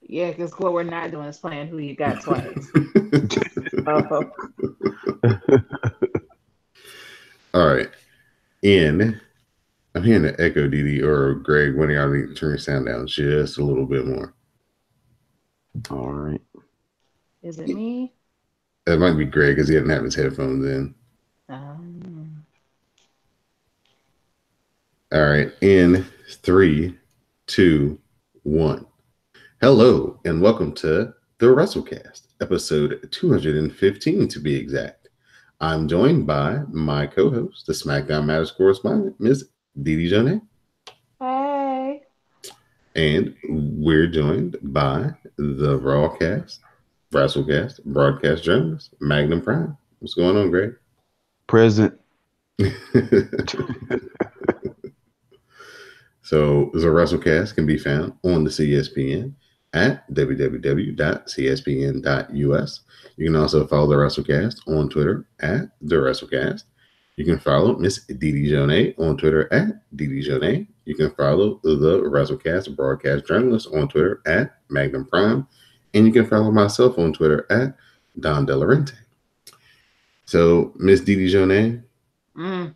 Yeah, because what we're not doing is playing who you got twice. Oh, All right. In, I'm hearing the echo, Didi or Greg. When y'all need to turn your sound down just a little bit more. All right. is it me? It might be Greg because he didn't have his headphones in. Um, All right. In three, two, one. Hello, and welcome to the WrassleCast, episode 215 to be exact. I'm joined by my co host, the SmackDown Matters correspondent, Ms. Didi Jonay. hey. And we're joined by the WrassleCast broadcast journalist, Magnum Prime. What's going on, Greg? Present. So the WrassleCast can be found on the CSPN at www.cspn.us. You can also follow the WrassleCast on Twitter at the WrassleCast. You can follow Miss Didi Jonay on Twitter at Didi Jonay. You can follow the WrassleCast broadcast journalist on Twitter at Magnum Prime. And you can follow myself on Twitter at Don Delarente. So, Miss Didi Jonay, Mm.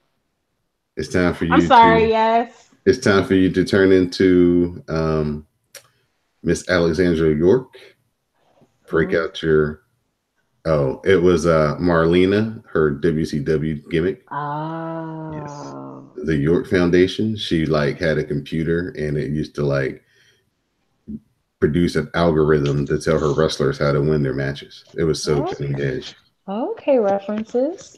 it's time for I'm you sorry, to yes. turn into Miss Alexandra York. Break Who? out your it was Marlena, her WCW gimmick. Yes. Oh. The York Foundation. She like had a computer and it used to like produce an algorithm to tell her wrestlers how to win their matches. It was so Oh, cutting edge. okay, references.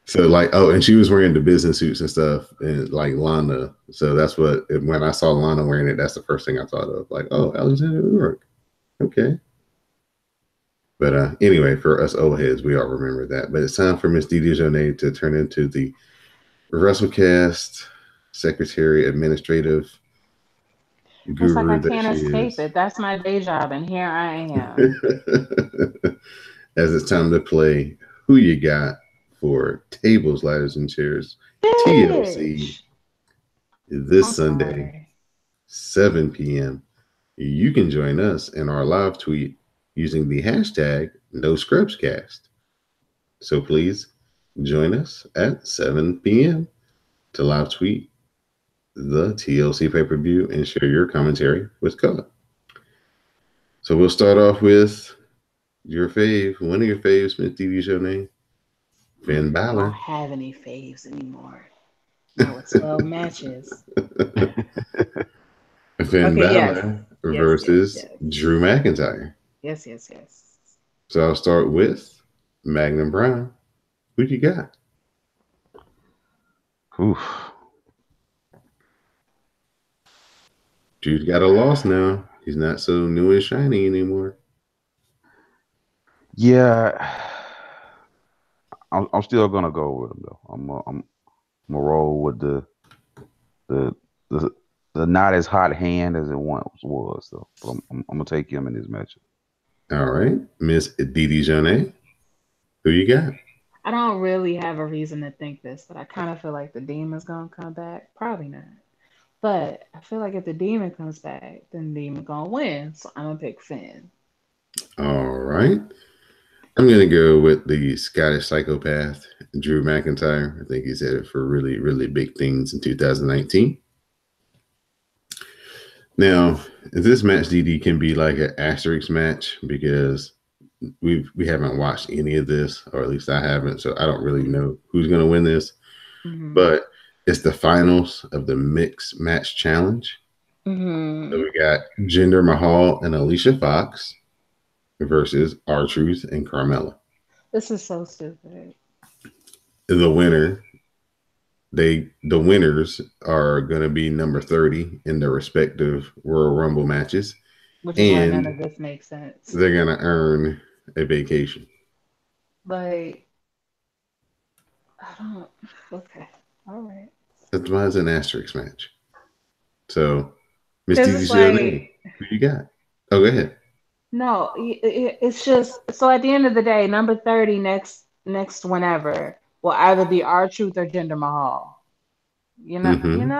So like and she was wearing the business suits and stuff and like Lana. So that's what when I saw Lana wearing it, that's the first thing I thought of. Like, oh, Alexander York. Okay. But anyway, for us old heads, we all remember that. But it's time for Miss Didi Jonay to turn into the WrestleCast secretary, administrative It's like I guru that can't she escape is. it. That's my day job, and here I am. As it's time to play Who You Got for Tables, Ladders, and Chairs TLC Bitch. this I'm Sunday, sorry. 7 p.m. You can join us in our live tweet using the hashtag NoScrubsCast. So please join us at 7 p.m. to live tweet the TLC pay per view and share your commentary with color. So we'll start off with your fave, one of your faves, Miss TV show name, Finn I don't Balor. have any faves anymore. Not with 12 matches. Finn Okay, yes. Balor Yes, yes, versus yes. Drew McIntyre. Yes, yes, yes. So I'll start with Magnum Brown. Who you got? Oof. Drew's got a loss now. He's not so new and shiny anymore. Yeah. I'm still gonna go with him though. I'm gonna roll with the the the not as hot hand as it once was though. But I'm gonna take him in this match. All right. Miss Didi Jonay. Who you got? I don't really have a reason to think this, but I kind of feel like the demon's gonna come back. Probably not. But I feel like if the demon comes back, then the demon gonna win. So I'm gonna pick Finn. All right. I'm going to go with the Scottish psychopath, Drew McIntyre. I think he's headed for really, really big things in 2019. Now, this match, DD, can be like an asterisk match because we haven't watched any of this, or at least I haven't, so I don't really know who's going to win this. Mm-hmm. But it's the finals of the mixed match challenge. So Mm-hmm. we got Jinder Mahal and Alicia Fox versus R-Truth and Carmella. This is so stupid. The winner, the winners are going to be number 30 in their respective Royal Rumble matches, Which is why none and of this makes sense. they're going to earn a vacation. Like, I don't. Okay. All right. That's why it's an asterisk match. So, Miss Because Didi it's Jonay, like, who you got? Oh, go ahead. no, it's just so at the end of the day, number 30 next whenever will either be our truth or Jinder Mahal. Mm-hmm.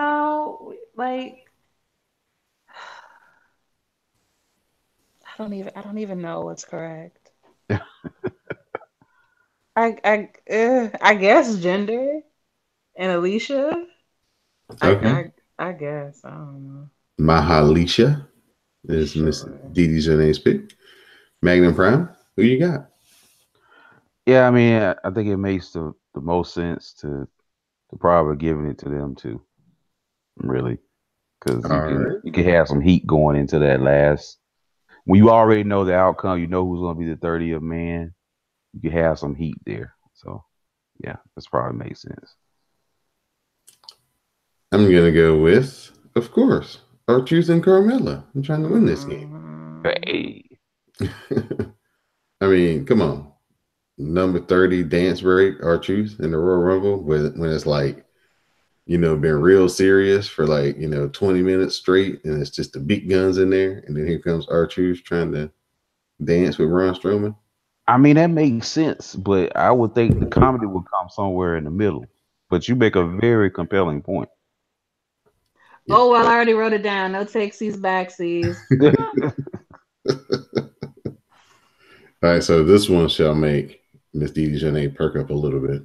Like I don't even know what's correct. I guess gender and Alicia. I Okay. I I guess I don't know. Mahalisha is Miss Sure. Dee Dee's Renee's pick. Magnum Prime, who you got? Yeah, I mean, I think it makes the most sense to probably giving it to them too. Really, because All right. you can have some heat going into that last. When you already know the outcome, you know who's going to be the 30th man. You can have some heat there. So yeah, this probably makes sense. I'm gonna go with, of course, our choosing Carmella. I'm trying to win this game. Mm, Hey, I mean, come on. Number 30 dance break, our truth in the Royal Rumble, when it's like, been real serious for like, 20 minutes straight, and it's just the big guns in there, and then here comes our truth trying to dance with Braun Strowman. I mean that makes sense, but I would think the comedy would come somewhere in the middle. But you make a very compelling point. Yeah. Oh well, I already wrote it down. No takesies, backsies. All right, so this one shall make Miss Didi Janae perk up a little bit.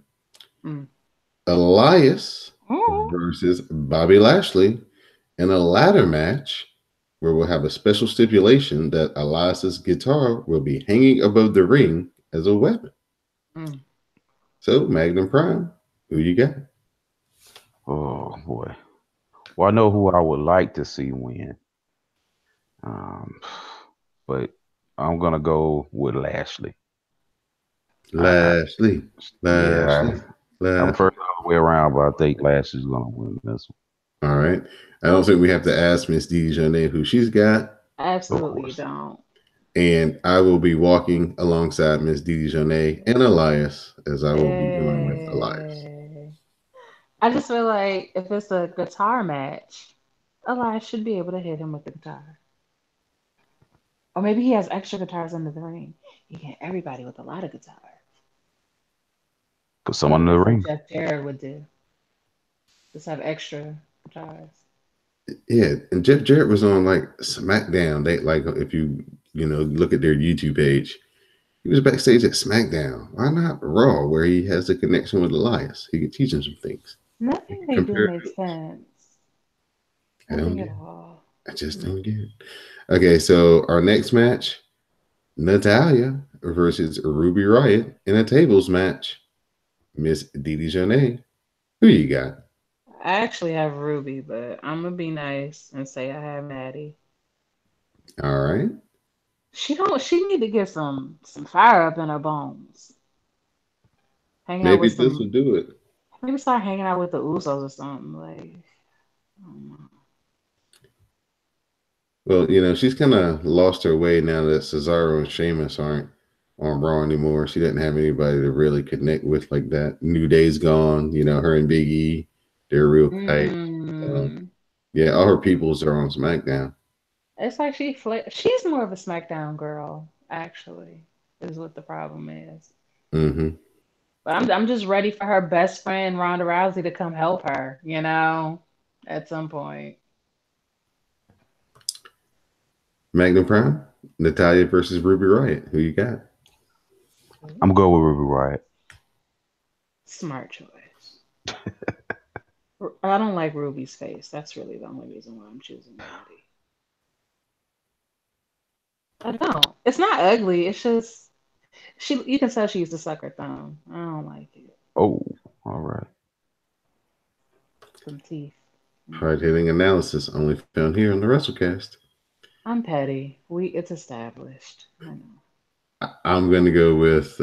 Mm. Elias Oh. versus Bobby Lashley in a ladder match where we'll have a special stipulation that Elias's guitar will be hanging above the ring as a weapon. Mm. So, Magnum Prime, who you got? Oh boy. Well, I know who I would like to see win. Um, but I'm gonna go with Lashley. I, Lashley, yeah, Lashley, I prefer Lashley. the other way around, but I think Lashley's gonna win this All right. I don't think we have to ask Miss Didi Janae who she's got. one, of Absolutely you course. don't. And I will be walking alongside Miss Didi Janae and Elias as I will be going with Elias. Eh. I just feel like if it's a guitar match, Elias should be able to hit him with the guitar. Or maybe he has extra guitars under the ring. He can hit everybody with a lot of guitars. Put Like someone in the that's what ring. Jeff Jarrett would do. Just have extra guitars. Yeah, and Jeff Jarrett was on like SmackDown. They like if you look at their YouTube page, he was backstage at SmackDown. Why not Raw, where he has a connection with Elias? He could teach him some things. He Nothing could they do compare makes notes. sense. I don't Nothing get at it. all. I just don't get it. Okay, so our next match, Natalia versus Ruby Riot in a tables match. Miss Didi Jonay, who you got? I actually have Ruby, but I'm gonna be nice and say I have Maddie. All right. She need to get some fire up in her bones. Hang out Maybe with this will some do it. maybe start hanging out with the Usos or something. Like I don't know. Well, she's kind of lost her way now that Cesaro and Sheamus aren't on Raw anymore. She doesn't have anybody to really connect with like that. New Day's gone. Her and Big E, they're real tight. Um, Mm. yeah, all her peoples are on SmackDown. It's like she's more of a SmackDown girl, actually, is what the problem is. Hmm. But I'm just ready for her best friend Ronda Rousey to come help her, at some point. Magnum Prime, Natalia versus Ruby Riot. Who you got? I'm going with Ruby Riot. Smart choice. I don't like Ruby's face. That's really the only reason why I'm choosing Maddie. I don't. It's not ugly. It's just she. You can tell she used to suck her thumb. I don't like it. Oh, all right. Some teeth. Hard Mm-mm. hitting analysis only found here on the WrassleCast. I'm petty. It's established. I know. I'm going to go with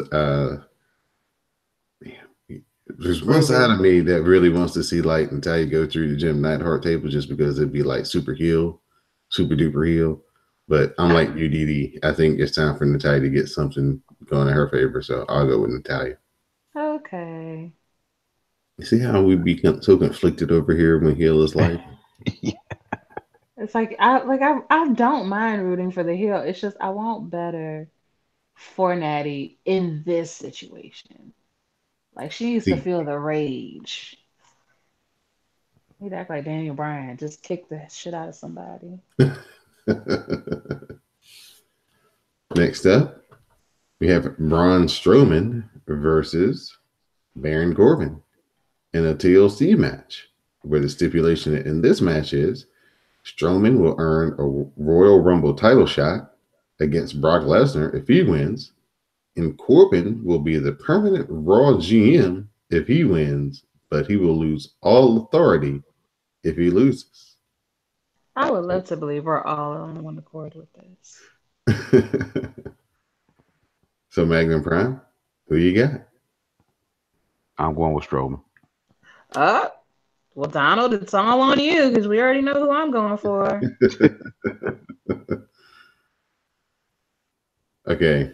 there's one side Ruby. of me that really wants to see like Natalia go through the Jim Neidhart table just because it'd be like super heel, super duper heel. But I'm like UDD. I think it's time for Natalia to get something going in her favor. So I'll go with Natalia. Okay. You see how we become so conflicted over here when heel is life? It's like I don't mind rooting for the heel. It's just I want better for Natty in this situation. Like she needs to See, feel the rage. He'd act like Daniel Bryan, just kick the shit out of somebody. Next up, we have Braun Strowman versus Baron Corbin in a TLC match, where the stipulation in this match is Strowman will earn a Royal Rumble title shot against Brock Lesnar if he wins, and Corbin will be the permanent Raw GM if he wins, but he will lose all authority if he loses. I would So, love to believe we're all on one accord with this. so Magnum Prime, who you got? I'm going with Strowman. Uh, well, Donald, it's all on you because we already know who I'm going for. Okay,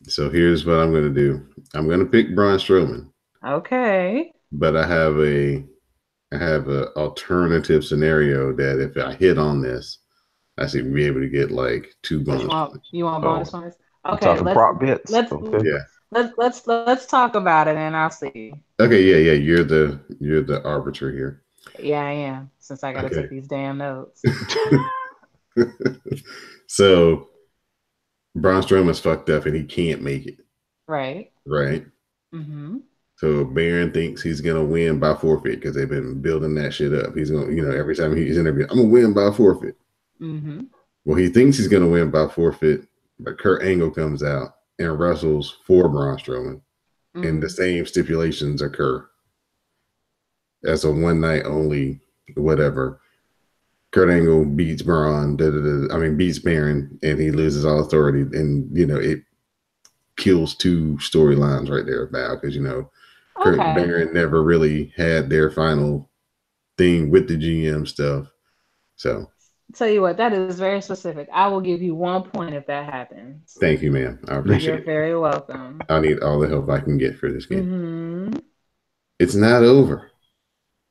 so here's what I'm going to do. I'm going to pick Braun Strowman, Okay. but I have a alternative scenario that if I hit on this, I should be able to get like two What bonus points. you want bonus Oh, points? you Okay, talking prop bets? let's Okay. Yeah. let's talk about it and I'll see. Okay. Yeah. Yeah. You're the arbiter here. Yeah, I am, since I gotta Okay. take these damn notes. So Braun Strowman's fucked up and he can't make it. Right. Right. Mm-hmm. So Baron thinks he's gonna win by forfeit because they've been building that shit up. He's gonna, every time he's interviewed, I'm gonna win by forfeit. Mm-hmm. Well, he thinks he's gonna win by forfeit, but Kurt Angle comes out and wrestles for Braun Strowman, and the Mm-hmm. same stipulations occur as a one night only, whatever. Kurt Angle beats Braun, beats Baron, and he loses all authority, and it kills two storylines right there about because Kurt and Okay. Baron never really had their final thing with the GM stuff. So Tell you what, that is very specific. I will give you 1 point if that happens. thank you, ma'am. I You're appreciate it. very welcome. I need all the help I can get for this game. Mm-hmm. It's not over.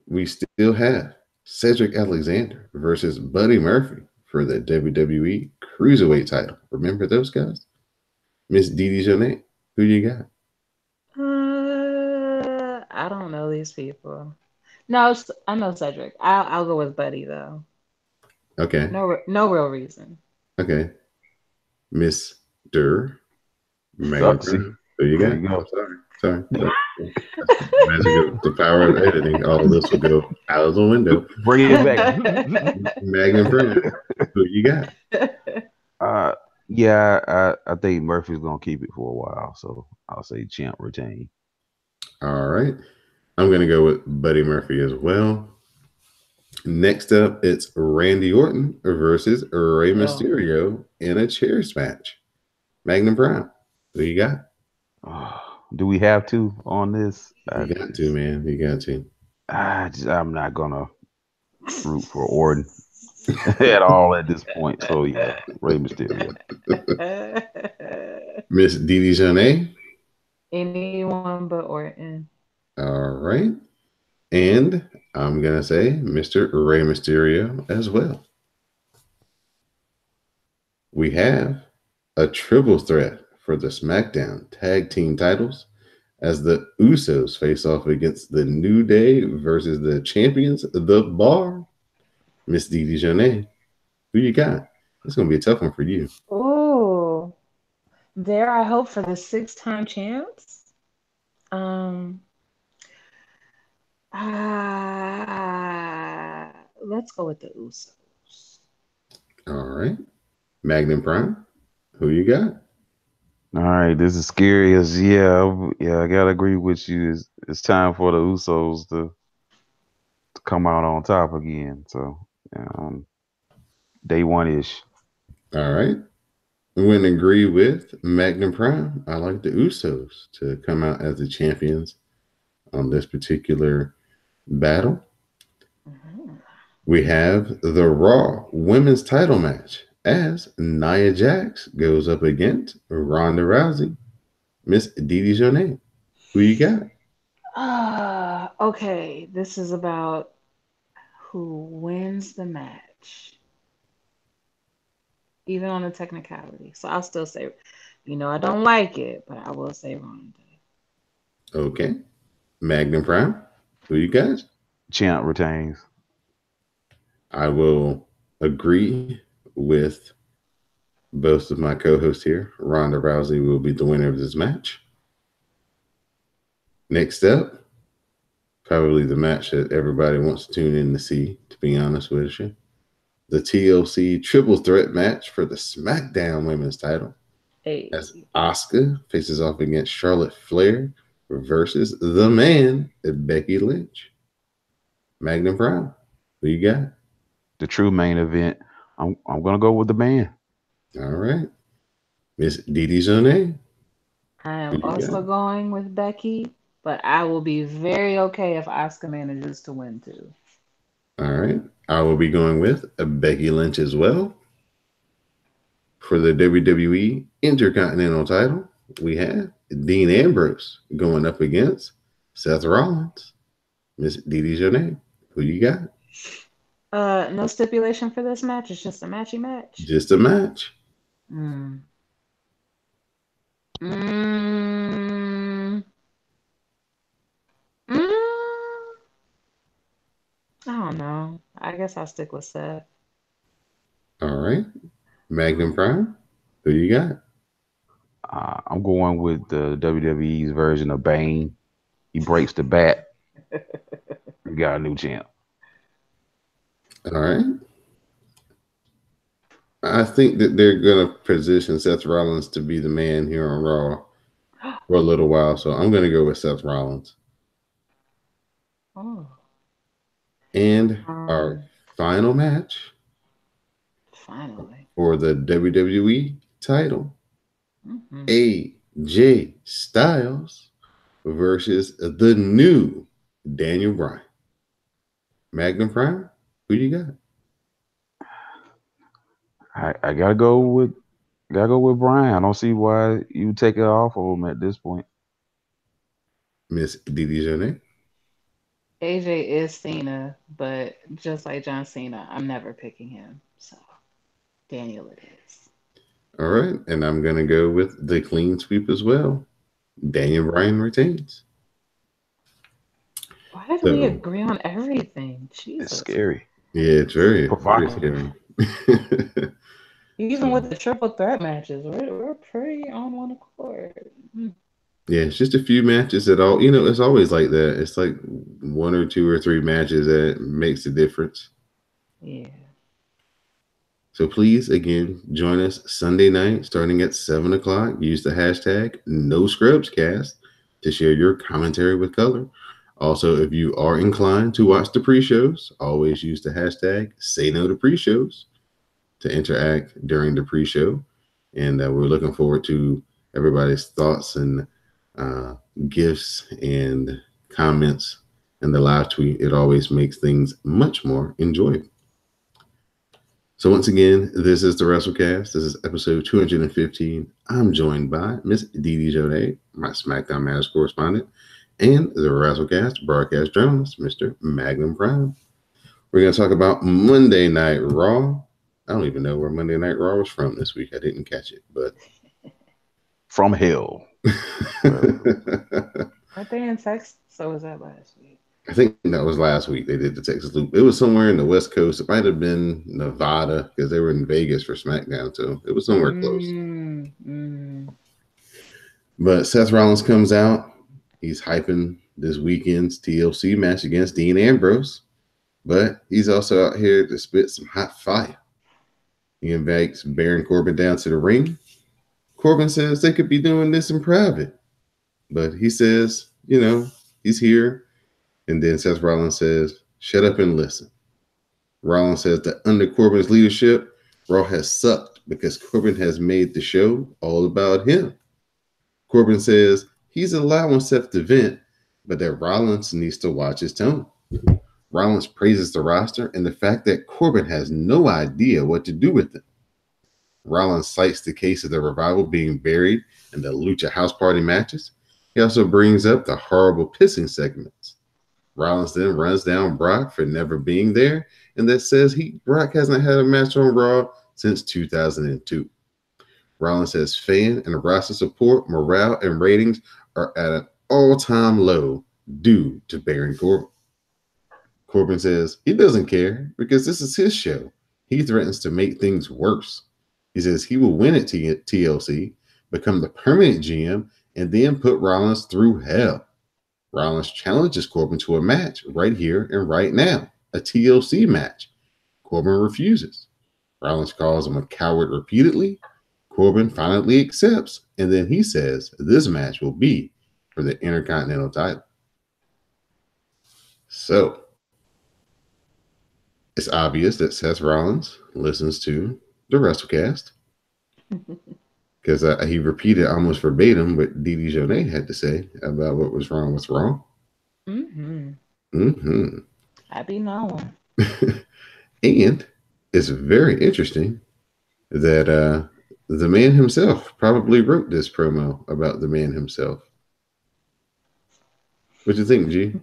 We still have Cedric Alexander versus Buddy Murphy for the WWE Cruiserweight title. Remember those guys? Miss Didi Jonette, who you got? I don't know these people. No, I know Cedric. I'll go with Buddy though. Okay, No real reason. okay. Miss Durr, Megan See, Prime, who you there got? you go. I'm sorry. That's the magic of the power of editing. All of this will go out of the window. Bring it back. Magnum Prime, who you got? uh, yeah, I think Murphy's gonna keep it for a while, so I'll say champ retain. All right. I'm going to go with Buddy Murphy as well. Next up, it's Randy Orton versus Rey Oh, Mysterio in a chairs match. Magnum Prime, who you got? Do we have to on this? You got to, man. You got to. I'm not gonna root for Orton at all at this point. So yeah, Rey Mysterio. Miss Didi Jonette. anyone but Orton. All right. And I'm going to say Mr. Rey Mysterio as well. We have a triple threat for the SmackDown Tag Team titles as the Usos face off against the New Day versus the champions, The Bar. Miss Didi Jonette, who you got? It's going to be a tough one for you. Oh, there I hope for the 6-time champs. Um, let's go with the Usos. All right. Magnum Prime, who you got? All right, this is scary as yeah. I gotta agree with you. It's time for the Usos to come out on top again. So um, day one ish. All right. I'm going to agree with Magnum Prime. I like the Usos to come out as the champions on this particular battle. Mhm. We have the Raw Women's title match as Nia Jax goes up against Ronda Rousey. Miss Didi Jonette, who you got? Okay, this is about who wins the match, even on the technicality. So I'll still say, I don't like it, but I will say Ronda. Okay. Magnum Prime, who you got? Champ retains. I will agree with Both of my co-hosts here, Ronda Rousey, will be the winner of this match. Next up, probably the match that everybody wants to tune in to see, to be honest with you. The TLC triple threat match for the SmackDown Women's title as Hey. Asuka faces off against Charlotte Flair versus the man, Becky Lynch. Magnum Prime, who you got? The true main event. I'm gonna go with the man. All right. Miss Didi Jonay, I who am you got? also going with Becky, but I will be very okay if Asuka manages to win too. All right. I will be going with Becky Lynch as well. For the WWE Intercontinental title, we have Dean Ambrose going up against Seth Rollins. Miss Didi Jonay, who you got? No stipulation for this match. It's just a matchy match. Just a match. Mm. Mm. Mm. I don't know. I guess I'll stick with Seth. All right. Magnum Prime, who you got? I'm going with the WWE's version of Bane. He breaks the bat. We got a new champ. All right. I think that they're going to position Seth Rollins to be the man here on Raw for a little while. So I'm going to go with Seth Rollins. Oh. And our Um. final match Finally. for the WWE title, Hmm. AJ Styles versus the new Daniel Bryan. Magnum Prime, who you got? I gotta go with Brian. I don't see why you take it off of him at this point. Miss Didi Jonay. AJ is Cena, but just like John Cena, I'm never picking him. So Daniel it is. All right. And I'm going to go with the clean sweep as well. Daniel Bryan retains. Why do we So, agree on everything? It's Jesus. scary, yeah, it's very, very provocative. scary. Even So, with the triple threat matches, we're pretty on one accord. Mm. yeah, it's just a few matches that all, it's always like that. It's like one or two or three matches that makes the difference. Yeah. So please, again, join us Sunday night starting at 7 o'clock. Use the hashtag NoScrubsCast to share your commentary with color. Also, if you are inclined to watch the pre-shows, always use the hashtag Say No to Pre-shows to interact during the pre-show. And we're looking forward to everybody's thoughts and uh, gifts and comments in the live tweet. It always makes things much more enjoyable. So once again, this is the WrassleCast. This is episode 215. I'm joined by Miss Didi Jonay, my SmackDown Matters correspondent, and the WrassleCast broadcast journalist, Mr. Magnum Prime. We're going to talk about Monday Night Raw. I don't even know where Monday Night Raw was from this week. I didn't catch it, but From hell. Weren't they in Texas? So was that last week? I think that was last week. They did the Texas Loop. It was somewhere in the West Coast. It might have been Nevada because they were in Vegas for SmackDown, so it was somewhere close. Mm. But Seth Rollins comes out. He's hyping this weekend's TLC match against Dean Ambrose, but he's also out here to spit some hot fire. He invites Baron Corbin down to the ring. Corbin says they could be doing this in private, but he says, he's here. And then Seth Rollins says, shut up and listen. Rollins says that under Corbin's leadership, Raw has sucked because Corbin has made the show all about him. Corbin says he's allowing Seth to vent, but that Rollins needs to watch his tone. Rollins praises the roster and the fact that Corbin has no idea what to do with it. Rollins cites the case of the Revival being buried in the Lucha House Party matches. He also brings up the horrible pissing segments. Rollins then runs down Brock for never being there, and that says Brock hasn't had a match on Raw since 2002. Rollins says fan and roster support, morale, and ratings are at an all-time low due to Baron Corbin. Corbin says he doesn't care because this is his show. He threatens to make things worse. He says he will win at TLC, become the permanent GM, and then put Rollins through hell. Rollins challenges Corbin to a match right here and right now, a TLC match. Corbin refuses. Rollins calls him a coward repeatedly. Corbin finally accepts, and then he says this match will be for the Intercontinental title. So it's obvious that Seth Rollins listens to the WrassleCast because he repeated almost verbatim what Didi Jonay had to say about what was wrong with Raw. Mm-hmm. Mm-hmm. I be knowing. And it's very interesting that the man himself probably wrote this promo about the man himself. What you think, G?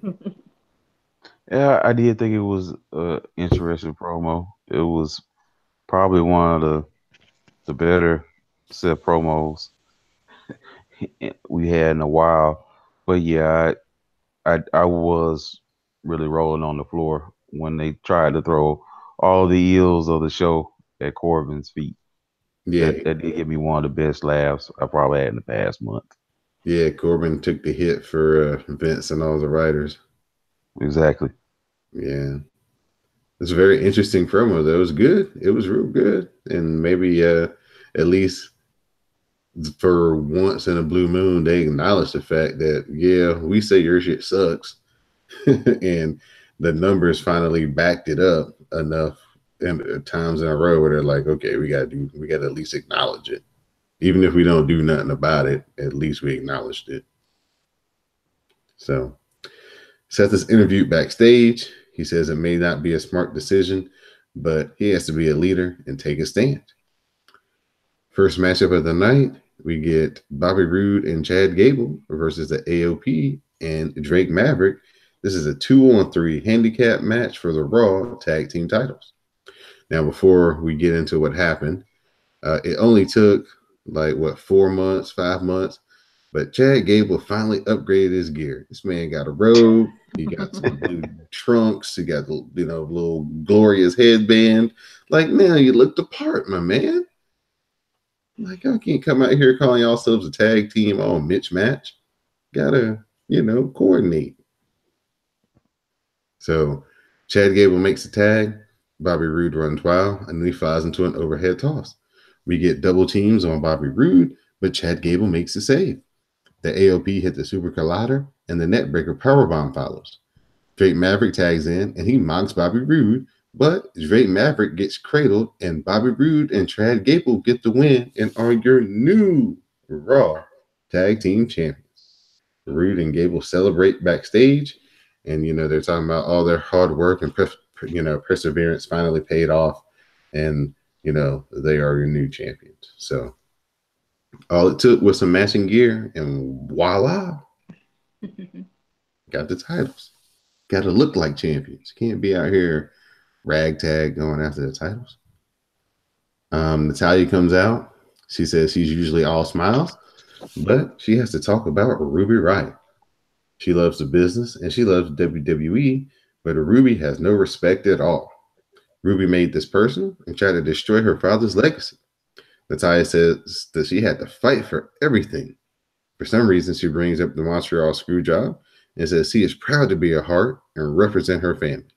Yeah, I did think it was a interesting promo. It was probably one of the better set promos we had in a while. But yeah, I was really rolling on the floor when they tried to throw all the eels of the show at Corbin's feet. Yeah, That did give me one of the best laughs I probably had in the past month. yeah. Corbin took the hit for Vince and all the writers. Exactly. Yeah, it's a very interesting promo. Though it was good. It was real good, and maybe at least for once in a blue moon, they acknowledge the fact that yeah, we say your shit sucks, and the numbers finally backed it up enough and times in a row where they're like, okay, we got to at least acknowledge it, even if we don't do nothing about it. At least we acknowledged it. So Seth is interviewed backstage. He says it may not be a smart decision, but he has to be a leader and take a stand. First matchup of the night, we get Bobby Roode and Chad Gable versus the AOP and Drake Maverick. This is a 2-on-3 handicap match for the Raw Tag Team titles. Now, before we get into what happened, it only took like what 4 months, 5 months, but Chad Gable finally upgraded his gear. This man got a robe, he got some blue trunks, he got the little glorious headband. Like now, you look the part, my man. Like, y'all can't come out here calling yourselves a tag team all Mitch match. Gotta, coordinate. So Chad Gable makes a tag. Bobby Roode runs wild, and then he flies into an overhead toss. We get double teams on Bobby Roode, but Chad Gable makes the save. The AOP hit the super collider, and the neckbreaker powerbomb follows. Drake Maverick tags in, and he mocks Bobby Roode, but Drake Maverick gets cradled, and Bobby Roode and Chad Gable get the win and are your new Raw Tag Team Champions. Roode and Gable celebrate backstage, and they're talking about all their hard work and perseverance finally paid off, and they are your new champions. So all it took was some matching gear, and voila, got the titles. Got to look like champions. Can't be out here ragtag going after the titles. Natalia comes out. She says she's usually all smiles, but she has to talk about Ruby Riott. She loves the business and she loves WWE, but Ruby has no respect at all. Ruby made this personal and tried to destroy her father's legacy. Natalia says that she had to fight for everything. For some reason, she brings up the Montreal screw job and says she is proud to be a Hart and represent her family.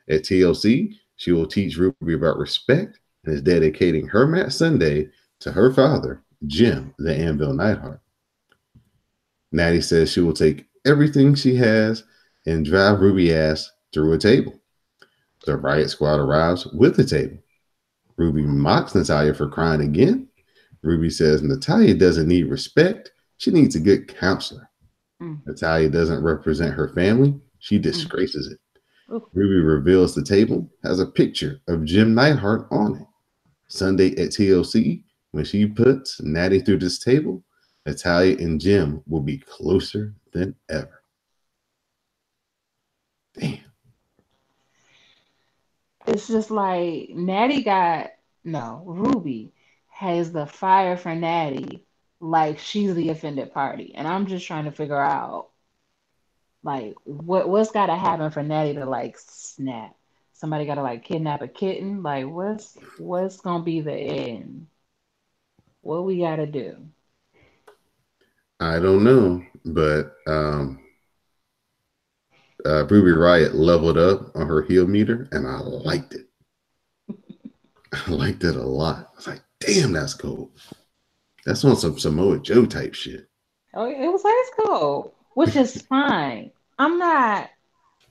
At TLC, she will teach Ruby about respect and is dedicating her match Sunday to her father, Jim the Anvil Neidhart. Natty says she will take everything she has and drive Ruby ass through a table. The Riot Squad arrives with the table. Ruby mocks Natalia for crying again. Ruby says Natalia doesn't need respect. She needs a good counselor. Mm, Natalia doesn't represent her family. She mm. disgraces it. Ooh. Ruby reveals the table has a picture of Jim Neidhart on it. Sunday at TLC, when she puts Natty through this table, Natalia and Jim will be closer than ever. Damn. It's just like Natty got no Ruby has the fire for Natty like she's the offended party, and I'm just trying to figure out like what's got to happen for Natty to like snap. Somebody got to like kidnap a kitten. Like what's gonna be the end? What we gotta do? I don't know, but Ruby Riot leveled up on her heal meter, and I liked it. I liked it a lot. I was like, damn, that's cool. That's on some Samoa Joe type shit. Oh, it was ice cold, which is fine. I'm not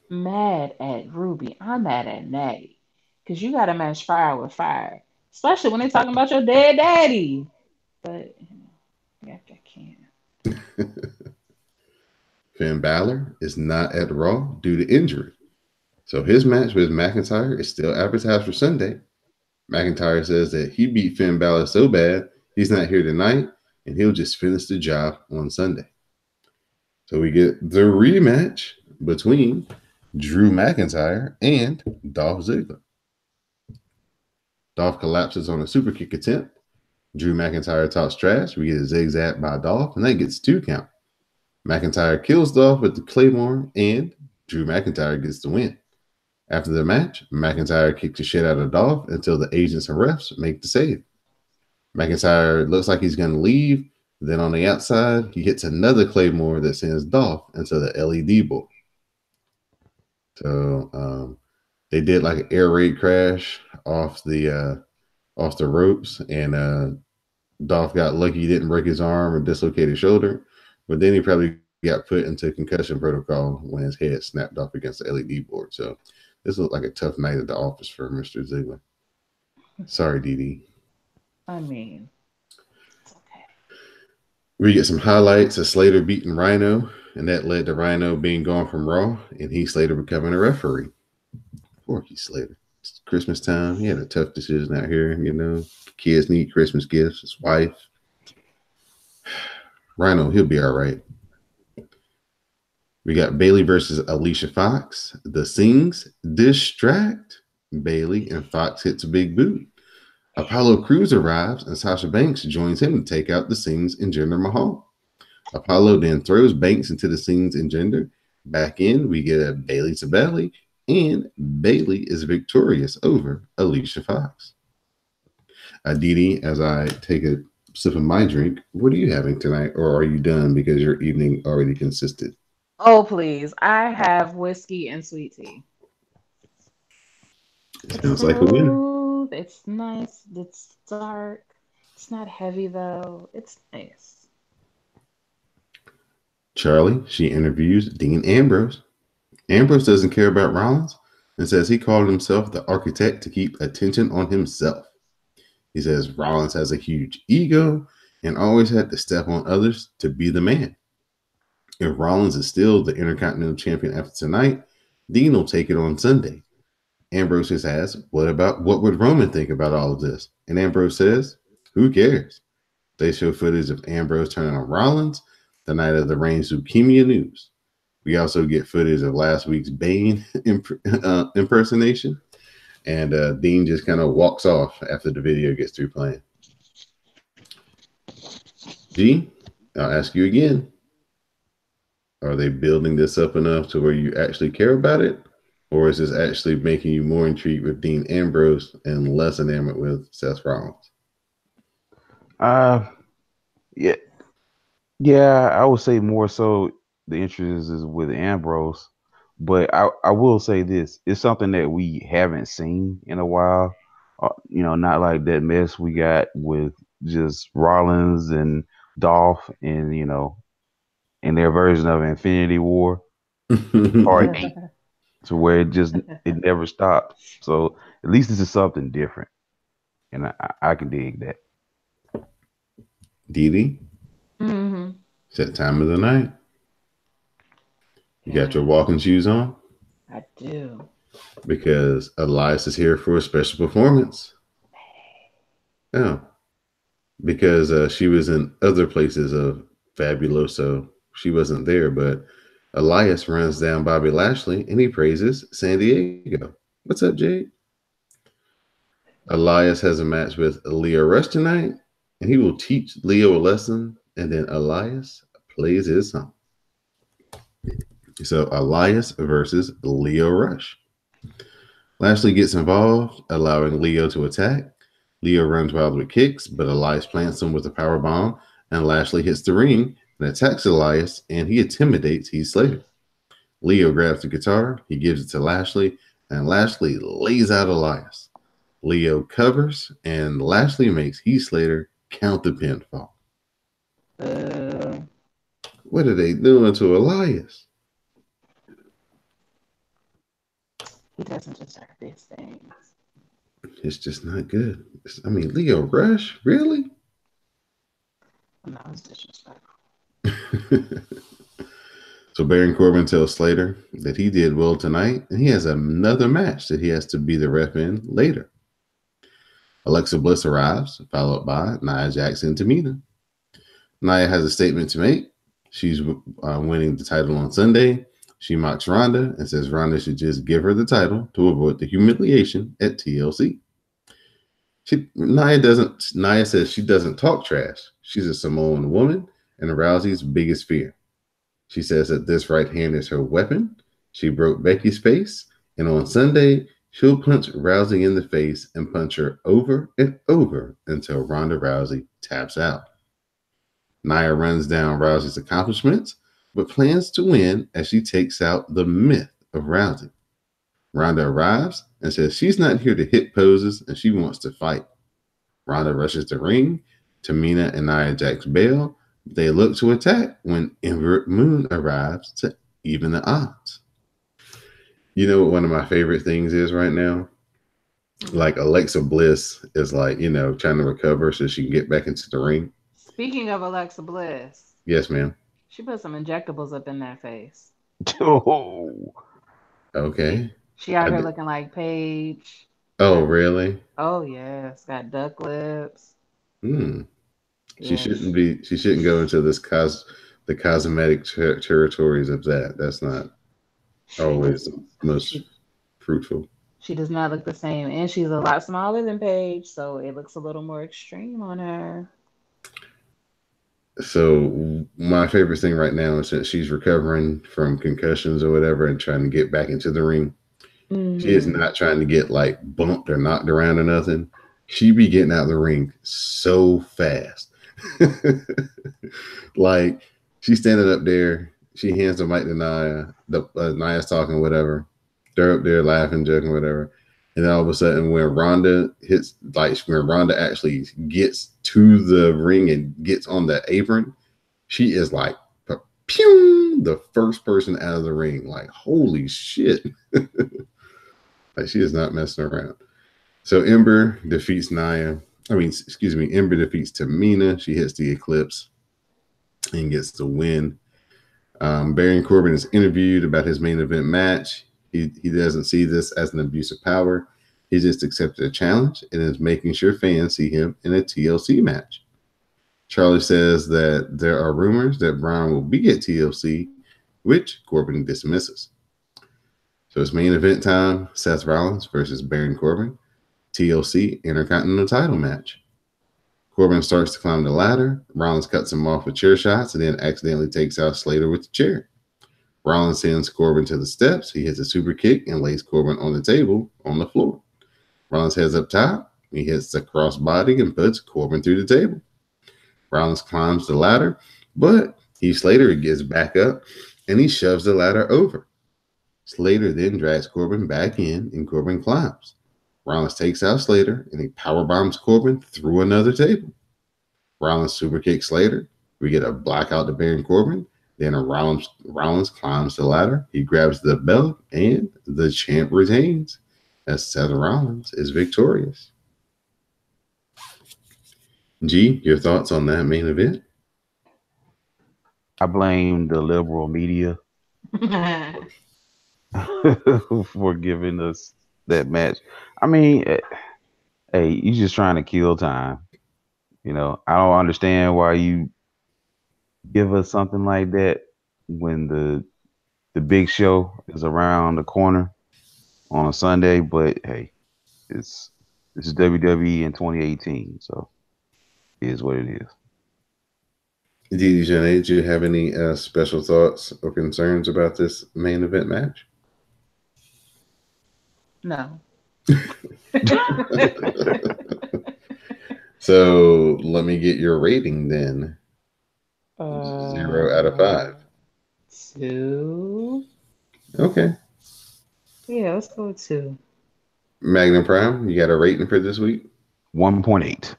mad at Ruby. I'm mad at Natty. Because you gotta match fire with fire. Especially when they talking about your dead daddy. But yeah, I can't. Finn Balor is not at Raw due to injury. So his match with McIntyre is still advertised for Sunday. McIntyre says that he beat Finn Balor so bad he's not here tonight and he'll just finish the job on Sunday. So we get the rematch between Drew McIntyre and Dolph Ziggler. Dolph collapses on a super kick attempt. Drew McIntyre talks trash. We get a zigzag by Dolph, and that gets 2 count. McIntyre kills Dolph with the Claymore, and Drew McIntyre gets the win. After the match, McIntyre kicks the shit out of Dolph until the agents and refs make the save. McIntyre looks like he's going to leave. Then on the outside, he hits another Claymore that sends Dolph into the LED board. So they did like an air raid crash off the ropes, and Dolph got lucky he didn't break his arm or dislocate his shoulder, but then he probably got put into concussion protocol when his head snapped off against the LED board. So this looked like a tough night at the office for Mr. Ziggler. Sorry, DD. I mean, it's okay. We get some highlights of Slater beating Rhino, and that led to Rhino being gone from Raw, and Heath Slater becoming a referee. Poor Heath Slater. It's Christmas time. He had a tough decision out here, you know. Kids need Christmas gifts. His wife. Rhino, he'll be all right. We got Bailey versus Alicia Fox. The Sings distract Bailey, and Fox hits a big boot. Apollo Crews arrives, and Sasha Banks joins him to take out the Sings and Jinder Mahal. Apollo then throws Banks into the Sings and Jinder. Back in, we get a Bailey to Bailey, and Bailey is victorious over Alicia Fox. Didi, as I take a sip of my drink, what are you having tonight, or are you done because your evening already consisted? Oh, please. I have whiskey and sweet tea. It's Sounds like a winner. smooth. It's nice. It's dark. It's not heavy, though. It's nice. Charlie, she interviews Dean Ambrose. Ambrose doesn't care about Rollins and says he called himself the architect to keep attention on himself. He says Rollins has a huge ego and always had to step on others to be the man. If Rollins is still the Intercontinental Champion after tonight, Dean will take it on Sunday. Ambrose just asks, what would Roman think about all of this? And Ambrose says, who cares? They show footage of Ambrose turning on Rollins the night of the Reigns leukemia news. We also get footage of last week's Bane impersonation. And Dean just kind of walks off after the video gets through playing. G, I'll ask you again. Are they building this up enough to where you actually care about it? Or is this actually making you more intrigued with Dean Ambrose and less enamored with Seth Rollins? Yeah, yeah, I would say more so the interest is with Ambrose, but I will say this: it's something that we haven't seen in a while. Not like that mess we got with just Rollins and Dolph, and in their version of Infinity War Part 8, to where it never stopped. So at least this is something different, and I can dig that. Dee Dee, Hmm. it's that time of the night. You got your Yes, walking shoes on I do. because Elias is here for a special performance. Oh, because she was in other places of Fabuloso. She wasn't there, but Elias runs down Bobby Lashley and he praises San Diego. What's up, Jade? Elias has a match with Leo Rush tonight, and he will teach Leo a lesson, and then Elias plays his song. So Elias versus Leo Rush. Lashley gets involved, allowing Leo to attack. Leo runs wild with kicks, but Elias plants him with a power bomb, and Lashley hits the ring and attacks Elias, and he intimidates Heath Slater. Leo grabs the guitar, he gives it to Lashley, and Lashley lays out Elias. Leo covers, and Lashley makes Heath Slater count the pinfall. Uh, What are they doing to Elias? he doesn't deserve these things. It's just not good. I mean, Leo Rush, really? No, it's disrespectful. So Baron Corbin tells Slater that he did well tonight, and he has another match that he has to be the ref in later. Alexa Bliss arrives, followed by Nia Jax and Tamina. Nia has a statement to make. She's winning the title on Sunday. She mocks Ronda and says Ronda should just give her the title to avoid the humiliation at TLC. Nia says she doesn't talk trash. She's a Samoan woman and Rousey's biggest fear. She says that this right hand is her weapon. She broke Becky's face, and on Sunday, she'll punch Rousey in the face and punch her over and over until Ronda Rousey taps out. Nia runs down Rousey's accomplishments, but plans to win as she takes out the myth of Rousey. Ronda arrives and says she's not here to hit poses and she wants to fight. Ronda rushes the ring. Tamina and Nia Jax bail. They look to attack when Ember Moon arrives to even the odds. You know what one of my favorite things is right now? Like Alexa Bliss is like, trying to recover so she can get back into the ring. Speaking of Alexa Bliss, Yes, ma'am. she put some injectables up in that face. Oh, Okay. She out I here did- looking like Paige. Oh, really? Oh yes, got duck lips. Hmm. She Yes, shouldn't be. She shouldn't go into the cosmetic territories of that. That's not she always does. the most She fruitful. she does not look the same, and she's a lot smaller than Paige, so it looks a little more extreme on her. So my favorite thing right now is that she's recovering from concussions or whatever and trying to get back into the ring. She is Hmm. not trying to get like bumped or knocked around or nothing. She be getting out of the ring so fast. Like she's standing up there. She hands the mic to Nia. Nia's talking whatever. They're up there laughing, joking, whatever. And then all of a sudden, when Ronda hits, like when Ronda actually gets to the ring and gets on the apron, she is like, pew, the first person out of the ring. Like, holy shit. Like, she is not messing around. So Ember defeats Nia. Ember defeats Tamina. She hits the Eclipse and gets the win. Baron Corbin is interviewed about his main event match. He doesn't see this as an abuse of power. He just accepted a challenge and is making sure fans see him in a TLC match. Charlie says that there are rumors that Braun will be at TLC, which Corbin dismisses. So it's main event time: Seth Rollins versus Baron Corbin, TLC Intercontinental title match. Corbin starts to climb the ladder. Rollins cuts him off with chair shots and then accidentally takes out Slater with the chair. Rollins sends Corbin to the steps. He hits a super kick and lays Corbin on the table on the floor. Rollins heads up top. He hits the crossbody and puts Corbin through the table. Rollins climbs the ladder, but Heath Slater gets back up and he shoves the ladder over. Slater then drags Corbin back in and Corbin climbs. Rollins takes out Slater and he powerbombs Corbin through another table. Rollins super kicks Slater. We get a blackout to Baron Corbin. Then Rollins climbs the ladder. He grabs the belt and the champ retains as Seth Rollins is victorious. G, your thoughts on that main event? I blame the liberal media for giving us that match. I mean, hey, you just trying to kill time. I don't understand why you give us something like that when the big show is around the corner on a Sunday. But hey, this is WWE in 2018, so it is what it is. Did you have any special thoughts or concerns about this main event match? No. So let me get your rating then. 0 out of 5. 2. Okay. Yeah, let's go with 2. Magnum Prime, you got a rating for this week? 1.8.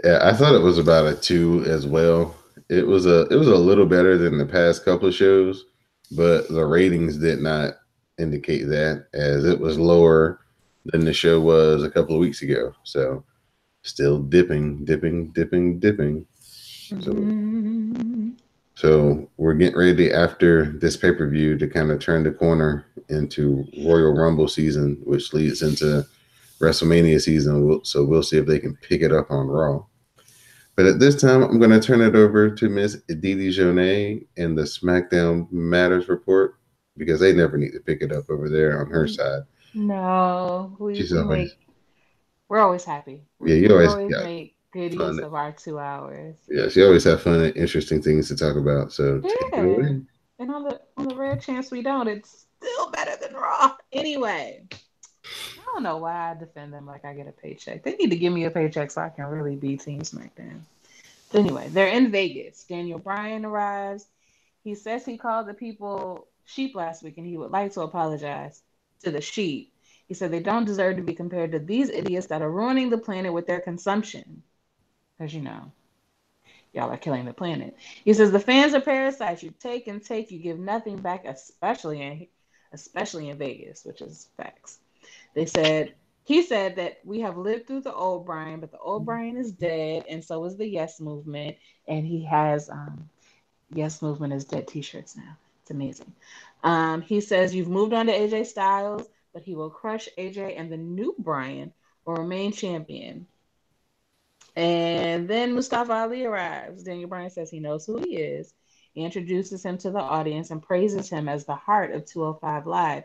Yeah, I thought it was about a 2 as well. It was a little better than the past couple of shows, but the ratings did not indicate that, as it was lower than the show was a couple of weeks ago. So still dipping, dipping, dipping, dipping. So Mm, so we're getting ready after this pay-per-view to kind of turn the corner into Royal Rumble season, which leads into WrestleMania season. So we'll see if they can pick it up on Raw. But at this time, I'm going to turn it over to Miss Didi Jonay in the SmackDown Matters report, because they never need to pick it up over there on her side. no, we She's we always, make we're always happy. yeah, We you we always always got make good use fun. of our 2 hours. Yeah, she always have fun and interesting things to talk about. So take it Yeah. away. And on the rare chance we don't, it's still better than Raw. Anyway, I don't know why I defend them like I get a paycheck. They need to give me a paycheck so I can really be Team SmackDown. But anyway, they're in Vegas. Daniel Bryan arrives. He says he called the people sheep last week and he would like to apologize to the sheep. He said they don't deserve to be compared to these idiots that are ruining the planet with their consumption. Because, y'all are killing the planet. He says the fans are parasites. You take and take, you give nothing back, especially in Vegas, which is facts. They said he said that we have lived through the old Brian, but the old Brian is dead, and so is the Yes Movement. And he has Yes Movement is dead T-shirts now. It's amazing. He says you've moved on to AJ Styles, but he will crush AJ, and the new Brian will remain champion. And then Mustafa Ali arrives. Daniel Bryan says he knows who he is. He introduces him to the audience and praises him as the heart of 205 Live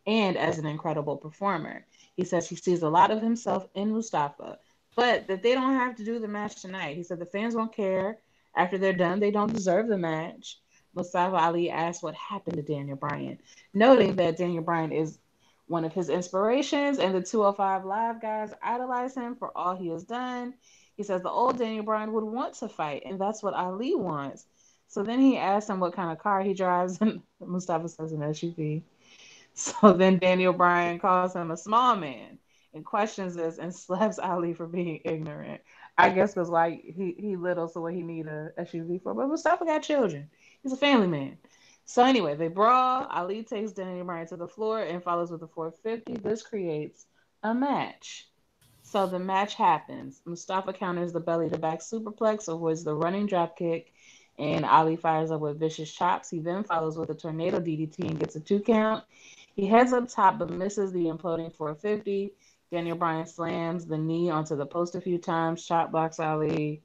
and as an incredible performer. He says he sees a lot of himself in Mustafa, but that they don't have to do the match tonight. He said the fans won't care after they're done. They don't deserve the match. Mustafa Ali asked what happened to Daniel Bryan, noting that Daniel Bryan is one of his inspirations and the 205 Live guys idolize him for all he has done. He says the old Daniel Bryan would want to fight, and that's what Ali wants. So then he asks him what kind of car he drives, and Mustafa says an SUV. So then Daniel Bryan calls him a small man and questions this and slaps Ali for being ignorant. I guess because why he little, so what he need a SUV for. But Mustafa got children. He's a family man. So anyway, they brawl. Ali takes Daniel Bryan to the floor and follows with a 450. This creates a match. So the match happens. Mustafa counters the belly to back superplex, avoids the running drop kick, and Ali fires up with vicious chops. He then follows with a tornado DDT and gets a 2 count. He heads up top but misses the imploding 450. Daniel Bryan slams the knee onto the post a few times, chop blocks Ali,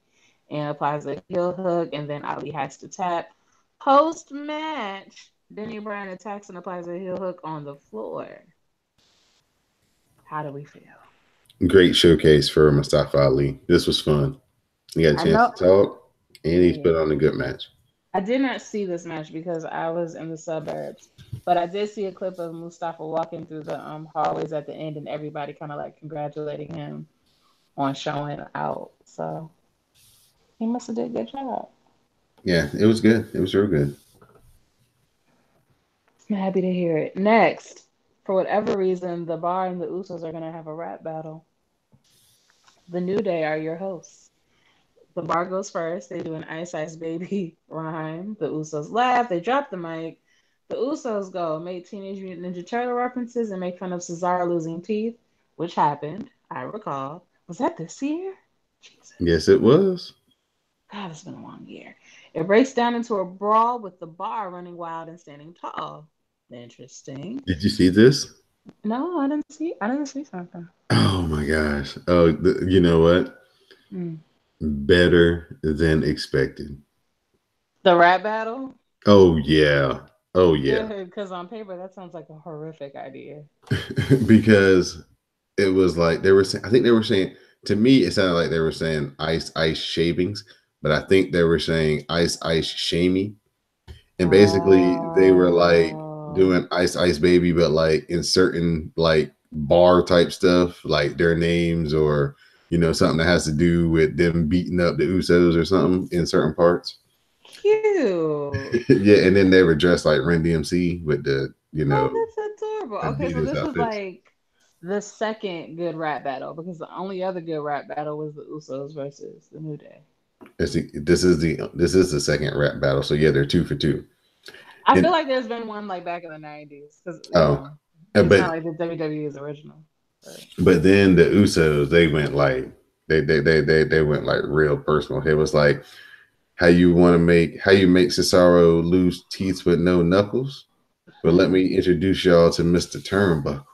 and applies a heel hook, and then Ali has to tap. Post match, Daniel Bryan attacks and applies a heel hook on the floor. How do we feel? Great showcase for Mustafa Ali. This was fun. You got a I chance know. to talk, and he's put Yeah. on a good match. I did not see this match because I was in the suburbs, but I did see a clip of Mustafa walking through the hallways at the end, and everybody kind of like congratulating him on showing out. So he must have did a good job. Yeah, it was good. It was real good. I'm happy to hear it. Next, for whatever reason, the Bar and the Usos are gonna have a rap battle. The New Day are your hosts. The Bar goes first. They do an Ice Ice Baby rhyme. The Usos laugh. They drop the mic. The Usos go make Teenage Mutant Ninja Turtle references and make fun of Cesaro losing teeth, which happened. I recall. Was that this year? Jesus. Yes, it was. God, it's been a long year. It breaks down into a brawl with the Bar running wild and standing tall. Interesting. Did you see this? No, I didn't see. I didn't see something. Oh my gosh. Oh, you know what? Mm. Better than expected. The rap battle. Oh yeah. Oh yeah. Good, because on paper that sounds like a horrific idea. Because it was like they were saying, I think they were saying, to me it sounded like they were saying ice shavings, but I think they were saying ice shamey. And basically they were like Oh, doing ice baby, but like in certain like bar type stuff, like their names or something that has to do with them beating up the Usos or something in certain parts. Cute. Yeah, and then they were dressed like Run DMC with the Oh, that's adorable. Okay, so Adidas this was outfits. like the second good rap battle because the only other good rap battle was the Usos versus the New Day. This is the second rap battle, so yeah, they're 2 for 2. I feel And like there's been one like back in the '90s because oh, it's not but like the WWE's original. But then the Usos they went like they went like real personal. It was like how you make Cesaro lose teeth with no knuckles. But let me introduce y'all to Mr. Turnbuckle.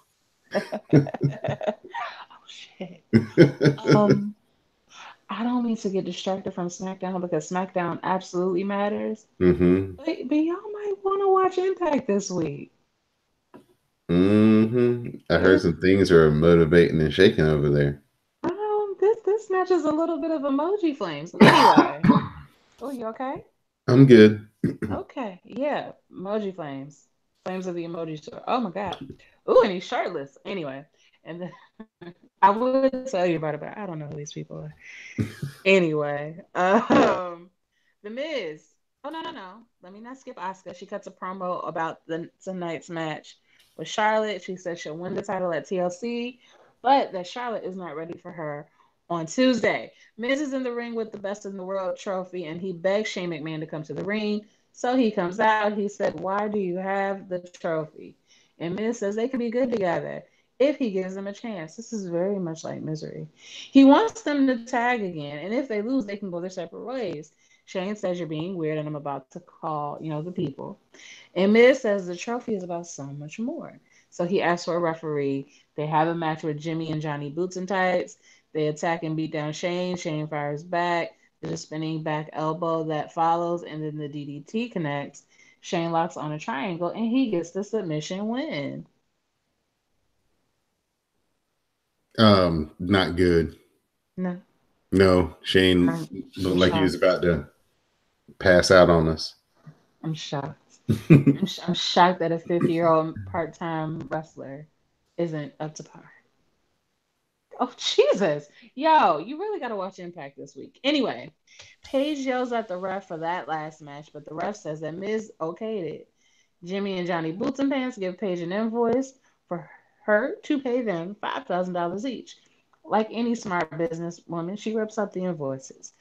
oh shit. Um, I don't mean to get distracted from SmackDown because SmackDown absolutely matters. hmm But y'all might want to watch Impact this week. I heard It's some things are motivating and shaking over there. this match is a little bit of emoji flames. Anyway, oh, you okay? I'm good. Okay, yeah, emoji flames, flames of the emoji store. Oh my god. Ooh, and he's shirtless. Anyway, and then I would tell you about it, but I don't know who these people are. Anyway, the Miz. Oh no, no, no. Let me not skip Asuka. She cuts a promo about tonight's match with Charlotte. She says she'll win the title at TLC, but that Charlotte is not ready for her on Tuesday. Miz is in the ring with the Best in the World trophy, and he begs Shane McMahon to come to the ring. So he comes out. He said, "Why do you have the trophy?" And Miz says they can be good together if he gives them a chance. This is very much like Misery. He wants them to tag again, and if they lose, they can go their separate ways. Shane says you're being weird, and I'm about to call, the people. And Miz says the trophy is about so much more. So he asks for a referee. They have a match with Jimmy and Johnny Boots and Tights. They attack and beat down Shane. Shane fires back. There's a spinning back elbow that follows, and then the DDT connects. Shane locks on a triangle, and he gets the submission win. Not good. No, No, Shane I'm, I'm looked like he was shocked. about to pass out on us. I'm shocked. I'm shocked that a 50-year-old part-time wrestler isn't up to par. Oh Jesus, yo, you really gotta watch Impact this week. Anyway, Paige yells at the ref for that last match, but the ref says that Miz okayed it. Jimmy and Johnny Boots and Pants give Paige an invoice for her to pay them $5,000 each. Like any smart businesswoman, she rips up the invoices.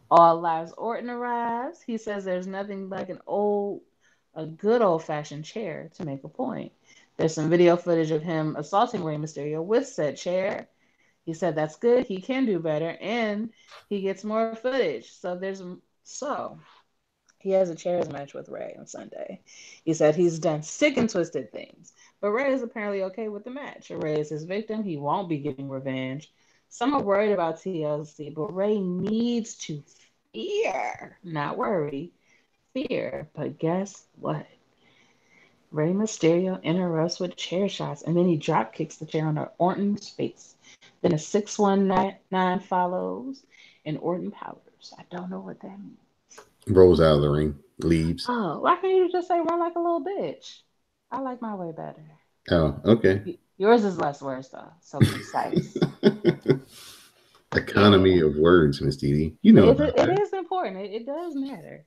All Lives Orton arrives. He says there's nothing like a good old fashioned chair to make a point. There's some video footage of him assaulting Rey Mysterio with said chair. He said that's good. He can do better, and he gets more footage. So he has a chairs match with Ray on Sunday. He said he's done sick and twisted things, but Ray is apparently okay with the match. Ray is his victim. He won't be getting revenge. Some are worried about TLC, but Ray needs to fear, not worry, fear. But guess what? Rey Mysterio interrupts with chair shots, and then he drop kicks the chair on Orton's face. Then a 619 follows, and Orton powers. I don't know what that means. Rolls out of the ring, leaves. Oh, why can't you just say run like a little bitch? I like my way better. Oh, okay. Yours is less words, though, so concise. Economy Anyway, of words, Miss Didi. You know about it that. is important. It does matter.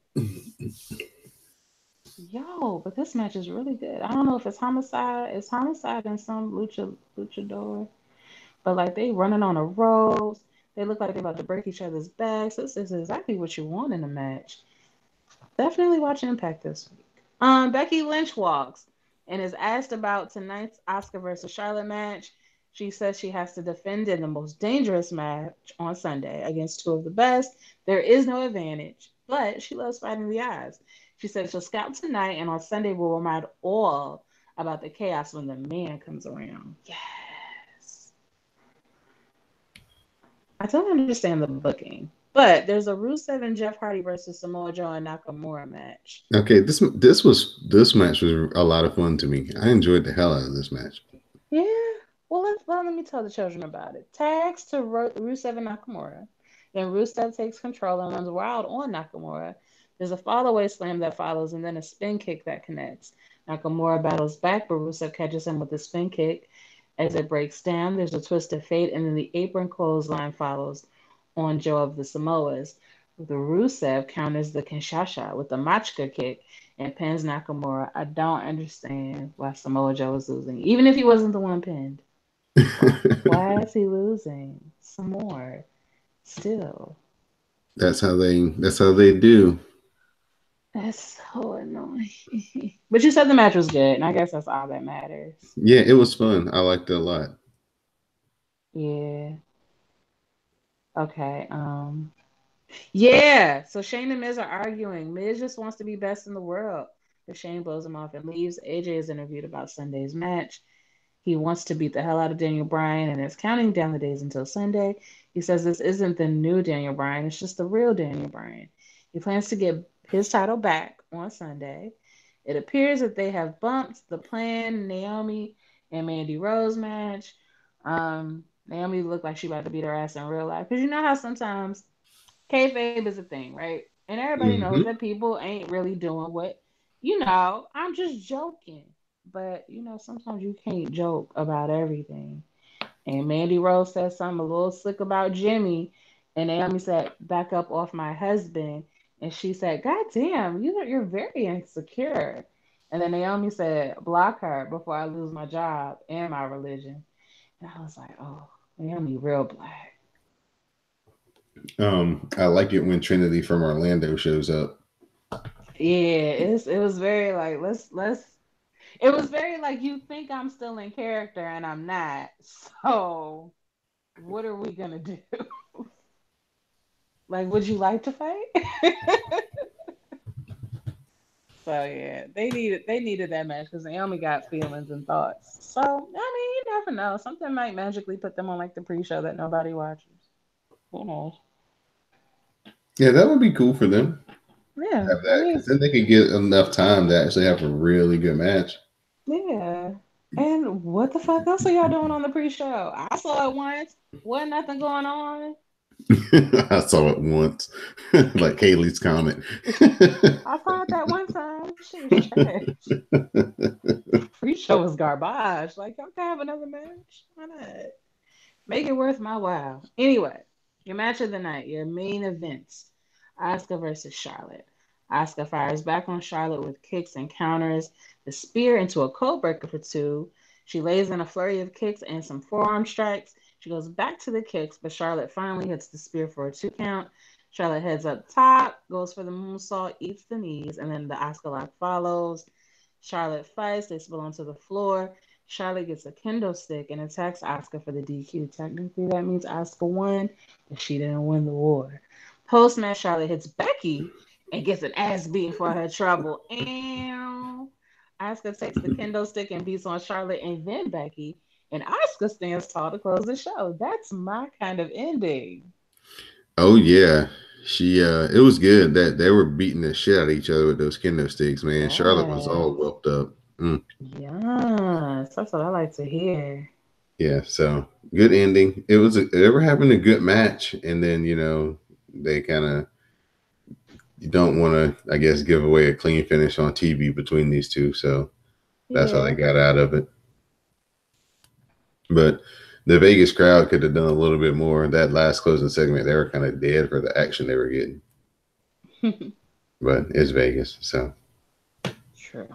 Yo, but this match is really good. I don't know if it's homicide. It's homicide and some luchador. But like they running on the ropes. They look like they're about to break each other's backs. This is exactly what you want in a match. Definitely watch Impact this week. Becky Lynch walks and is asked about tonight's Oscar versus Charlotte match. She says she has to defend in the most dangerous match on Sunday against two of the best. There is no advantage, but she loves fighting the odds. She said she'll scout tonight, and on Sunday we'll remind all about the chaos when the man comes around. Yes. I don't understand the booking, but there's a Rusev and Jeff Hardy versus Samoa Joe and Nakamura match. Okay, this match was a lot of fun to me. I enjoyed the hell out of this match. Yeah. Well, let me tell the children about it. Tags to Rusev and Nakamura. Then Rusev takes control and runs wild on Nakamura. There's a fallaway slam that follows, and then a spin kick that connects. Nakamura battles back, but Rusev catches him with a spin kick. As it breaks down, there's a twist of fate, and then the apron clothesline follows on Joe of the Samoas. The Rusev counters the Kinshasa with the Machka kick and pins Nakamura. I don't understand why Samoa Joe is losing, even if he wasn't the one pinned. Why is he losing some more? Still, that's how they do. that's so annoying. But you said the match was good, and I guess that's all that matters. Yeah, it was fun. I liked it a lot. Yeah. Okay. Yeah. So Shane and Miz are arguing. Miz just wants to be best in the world. But Shane blows him off and leaves. AJ is interviewed about Sunday's match. He wants to beat the hell out of Daniel Bryan and is counting down the days until Sunday. He says this isn't the new Daniel Bryan, it's just the real Daniel Bryan. He plans to get his title back on Sunday. It appears that they have bumped the planned Naomi and Mandy Rose match. Naomi looked like she about to beat her ass in real life. Because you know how sometimes kayfabe is a thing, right? And everybody knows Hmm. that people ain't really doing what, I'm just joking. But, sometimes you can't joke about everything. And Mandy Rose said something a little slick about Jimmy. And Naomi said, back up off my husband. And she said, God damn, you're very insecure. And then Naomi said, block her before I lose my job and my religion. And I was like, oh, Naomi real black. I like it when Trinity from Orlando shows up. Yeah, it was very like let's it was very like you think I'm still in character and I'm not. So what are we gonna do? Like, would you like to fight? So yeah, they needed that match because Naomi got feelings and thoughts. So I mean, you never know. Something might magically put them on like the pre-show that nobody watches. Who knows? Yeah, that would be cool for them. Yeah, Have I that mean, because then they could get enough time to actually have a really good match. yeah. And what the fuck else are y'all doing on the pre-show? I saw it once. Wasn't nothing going on. I saw it once, like Kaylee's comment. I saw it that one time. Shit was trash. Pre-show was garbage. Like y'all can have another match. Why not? Make it worth my while. Anyway, your match of the night, your main events. Asuka versus Charlotte. Asuka fires back on Charlotte with kicks and counters, the spear into a code breaker for two. She lays in a flurry of kicks and some forearm strikes. She goes back to the kicks, but Charlotte finally hits the spear for a two count. Charlotte heads up top, goes for the moonsault, eats the knees, and then the Asuka lock follows. Charlotte fights, they spill onto the floor. Charlotte gets a kendo stick and attacks Asuka for the DQ. Technically, that means Asuka won, but she didn't win the war. Post match, Charlotte hits Becky and gets an ass beating for her trouble. And Asuka takes the kendo stick and beats on Charlotte and then Becky. And Asuka stands tall to close the show. That's my kind of ending. Oh yeah, she. It was good that they were beating the shit out of each other with those kendo sticks. Man, Charlotte was all Yes. whelped up. Mm, Yes. That's what I like to hear. yeah, so good ending. They were having a good match, and then they kind of you don't want to, I guess, give away a clean finish on TV between these two. So that's how they Yeah. got out of it. But the Vegas crowd could have done a little bit more. That last closing segment, they were kind of dead for the action they were getting. But it's Vegas, so. True.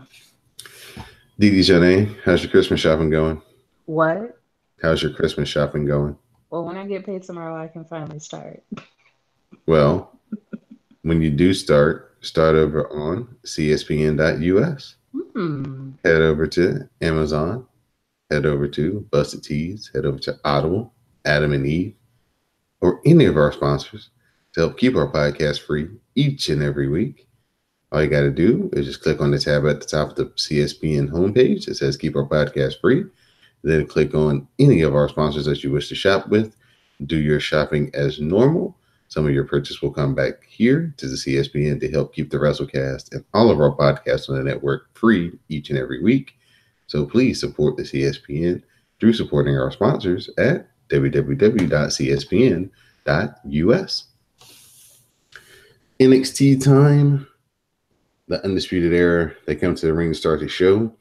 Didi Janae, how's your Christmas shopping going? What? How's your Christmas shopping going? Well, when I get paid tomorrow, I can finally start. Well, when you do start over on CSPN.us. Hmm. Head over to Amazon. Head over to Busted Tees. Head over to Audible, Adam and Eve, or any of our sponsors to help keep our podcast free each and every week. All you got to do is just click on the tab at the top of the CSPN homepage that says Keep Our Podcast Free. Then click on any of our sponsors that you wish to shop with. Do your shopping as normal. Some of your purchase will come back here to the CSPN to help keep the WrassleCast and all of our podcasts on the network free each and every week. So please support the CSPN through supporting our sponsors at www.cspn.us. NXT time. The Undisputed Era, they come to the ring to start the show.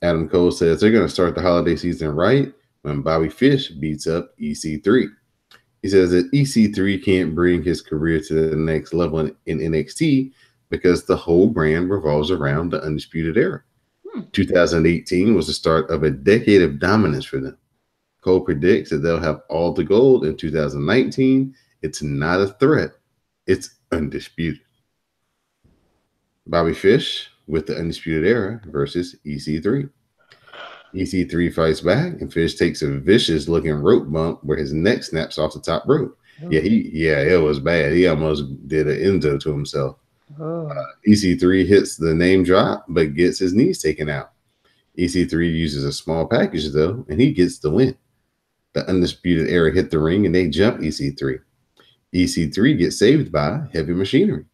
Adam Cole says they're going to start the holiday season right when Bobby Fish beats up EC3. He says that EC3 can't bring his career to the next level in NXT because the whole brand revolves around the Undisputed Era. Hmm. 2018 was the start of a decade of dominance for them. Cole predicts that they'll have all the gold in 2019. It's not a threat, it's undisputed. Bobby Fish with the Undisputed Era versus EC3. EC3 fights back, and Fish takes a vicious looking rope bump where his neck snaps off the top rope. Oh. Yeah, it was bad. He almost did an endo to himself. Oh. EC3 hits the name drop, but gets his knees taken out. EC3 uses a small package though, and he gets the win. The Undisputed Era hit the ring and they jump EC3. EC3 gets saved by Heavy Machinery.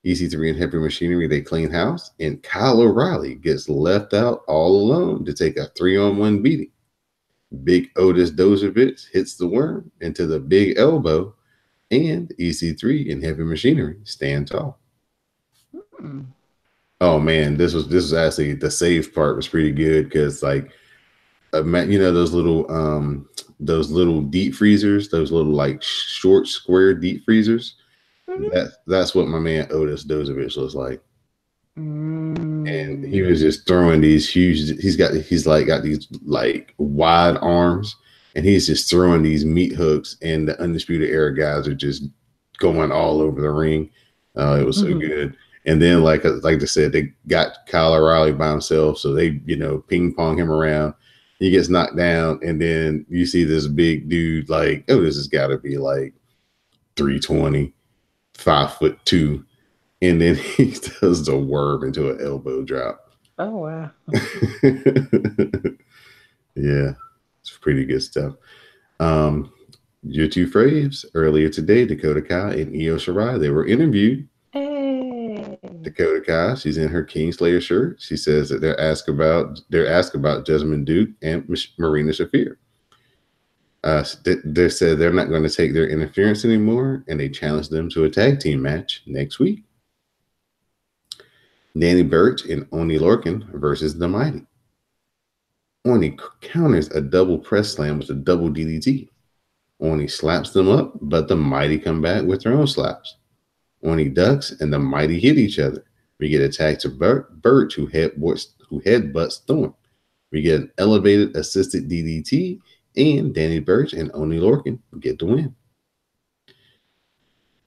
EC3 and Heavy Machinery, they clean house, and Kyle O'Reilly gets left out all alone to take a 3-on-1 beating. Big Otis Dozovich hits the worm into the big elbow, and EC3 and Heavy Machinery stand tall. Hmm. Oh man, this was actually the save part was pretty good because like you know those little deep freezers, those little like short square deep freezers. That's what my man Otis Dozovich looks like. And he Mm. was just throwing these huge. He's like got these like wide arms, and he's just throwing these meat hooks, and the Undisputed Era guys are just going all over the ring. It was so good. And then like I said, they got Kyle O'Reilly by himself, so they ping pong him around. He gets knocked down, and then you see this big dude like, oh, this has got to be like 320, 5'2", and then he does the worm into an elbow drop. Oh wow. Yeah, it's pretty good stuff. Um, your two faves earlier today, Dakota Kai and Io Shirai, they were interviewed. Hey. Dakota Kai, she's in her Kingslayer shirt. She says that they're asked about Jessamine Duke and Marina Shafir. They said they're not going to take their interference anymore, and they challenged them to a tag team match next week. Danny Burch and Oni Lorcan versus the Mighty. Oni counters a double press slam with a double DDT. Oni slaps them up, but the Mighty come back with their own slaps. Oni ducks, and the Mighty hit each other. We get attacked to Burch, who headbutts Thorne. We get an elevated assisted DDT, and Danny Burch and Oni Lorcan get the win.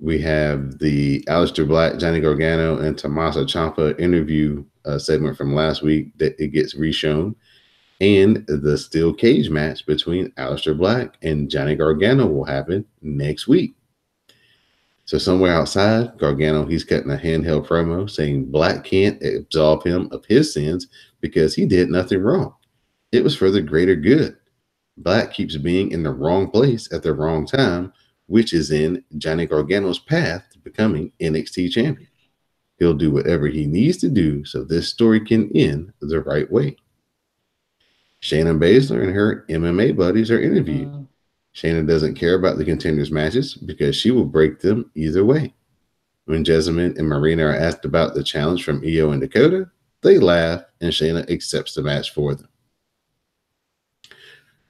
We have the Aleister Black, Johnny Gargano, and Tommaso Ciampa interview segment from last week that it gets reshown, and the steel cage match between Aleister Black and Johnny Gargano will happen next week. So somewhere outside, Gargano, he's cutting a handheld promo saying Black can't absolve him of his sins because he did nothing wrong. It was for the greater good. Black keeps being in the wrong place at the wrong time, which is in Johnny Gargano's path to becoming NXT champion. He'll do whatever he needs to do so this story can end the right way. Shayna Baszler and her MMA buddies are interviewed. Shayna doesn't care about the contenders matches because she will break them either way. When Jessamine and Marina are asked about the challenge from Io and Dakota, they laugh and Shayna accepts the match for them.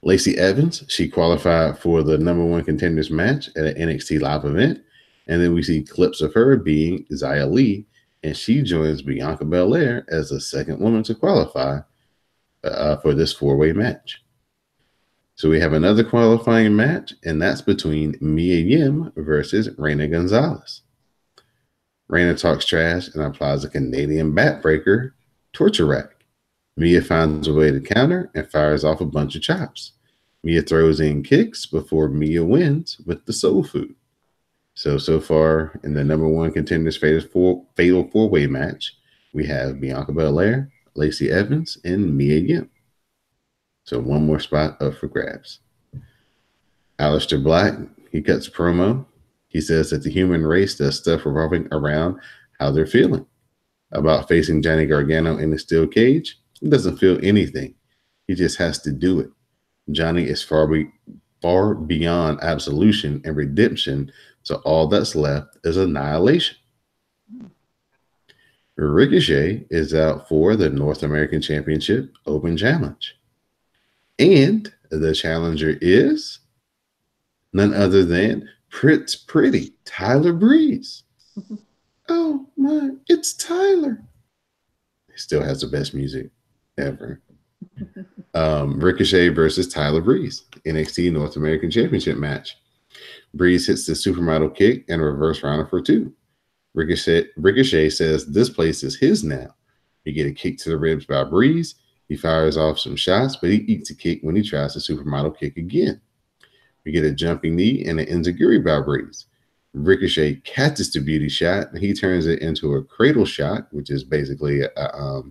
Lacey Evans, she qualified for the #1 contenders match at an NXT live event. And then we see clips of her being Xia Li, and she joins Bianca Belair as the second woman to qualify for this 4-way match. So we have another qualifying match, and that's between Mia Yim versus Reina Gonzalez. Reina talks trash and applies a Canadian backbreaker torture rack. Mia finds a way to counter and fires off a bunch of chops. Mia throws in kicks before Mia wins with the soul food. So far in the #1 contenders fatal 4-way match, we have Bianca Belair, Lacey Evans, and Mia Yim. So one more spot up for grabs. Aleister Black, he cuts a promo. He says that the human race does stuff revolving around how they're feeling. About facing Johnny Gargano in the steel cage, he doesn't feel anything. He just has to do it. Johnny is far beyond absolution and redemption, so all that's left is annihilation. Ricochet is out for the North American Championship Open Challenge. And The challenger is none other than Pretty Tyler Breeze. Oh my, it's Tyler. He still has the best music ever. Ricochet versus Tyler Breeze, NXT North American Championship match. Breeze hits the supermodel kick and reverse rounder for two. Ricochet says this place is his now. He get a kick to the ribs by Breeze. He fires off some shots, but he eats a kick when he tries the supermodel kick again. We get a jumping knee and an enziguri by Breeze. Ricochet catches the beauty shot and he turns it into a cradle shot, which is basically a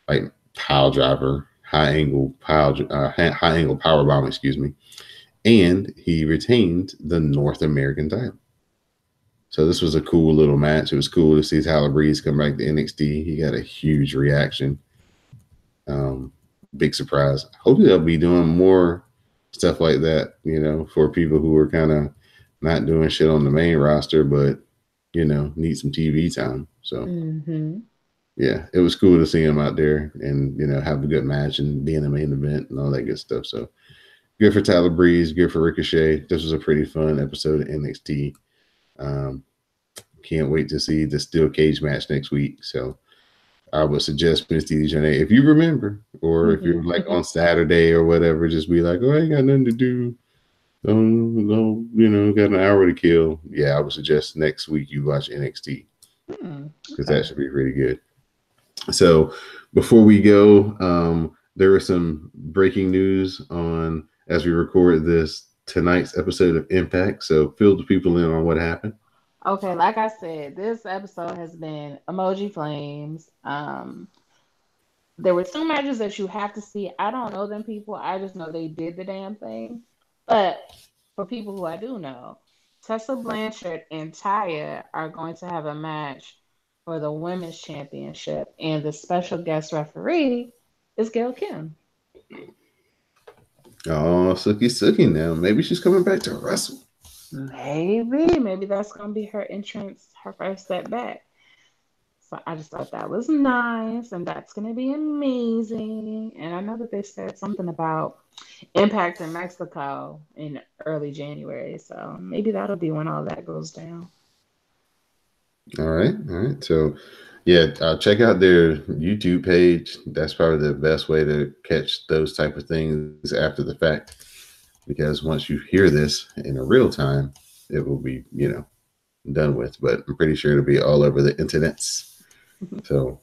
like pile driver, high angle power bomb, excuse me. And he retained the North American title. So this was a cool little match. It was cool to see Tyler Breeze come back to NXT. He got a huge reaction. Um, Big surprise. Hopefully they'll be doing more stuff like that, for people who are kind of not doing shit on the main roster, but need some TV time. So yeah, it was cool to see him out there and have a good match and be in the main event and all that good stuff. So good for Tyler Breeze, good for Ricochet. This was a pretty fun episode of NXT. Can't wait to see the steel cage match next week. So I would suggest Miss DJ, if you remember, or if you're like on Saturday or whatever, just be like, oh, I ain't got nothing to do. No, got an hour to kill. Yeah, I would suggest next week you watch NXT because that should be pretty good. So before we go, there was some breaking news on as we record this tonight's episode of Impact. So fill the people in on what happened. Okay, like I said, this episode has been emoji flames. There were two matches that you have to see. I don't know them people. I just know they did the damn thing. But for people who I do know, Tessa Blanchard and Taya are going to have a match for the women's championship, and the special guest referee is Gail Kim. Oh, Suki now. Maybe she's coming back to wrestle. Maybe that's gonna be her entrance, her first step back. So I just thought that was nice, and that's gonna be amazing. And I know that they said something about Impact in Mexico in early January, so maybe that'll be when all that goes down. All right. So, yeah, check out their YouTube page. That's probably the best way to catch those type of things after the fact. Because once you hear this in a real time, it will be, done with. But I'm pretty sure it'll be all over the internets. So,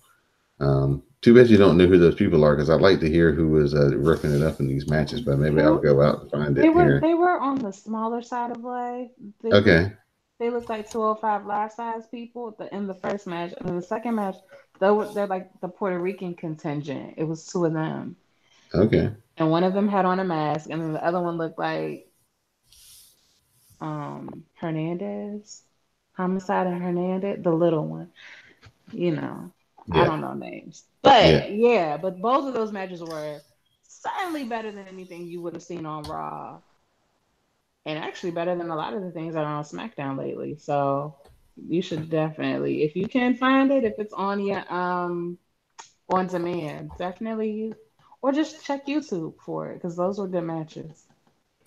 too bad you don't know who those people are, because I'd like to hear who was ripping it up in these matches. But maybe I'll go out and find it here. They were on the smaller side of life. Okay. They look like 205 live size people in the first match. And in the second match, they're like the Puerto Rican contingent. It was two of them. Okay. And one of them had on a mask, and then the other one looked like Hernandez, Homicide and Hernandez, the little one. I don't know names, but but both of those matches were certainly better than anything you would have seen on Raw, and actually better than a lot of the things that are on SmackDown lately. So you should definitely, if you can find it, if it's on your on demand, definitely. Or just check YouTube for it, because those were good matches.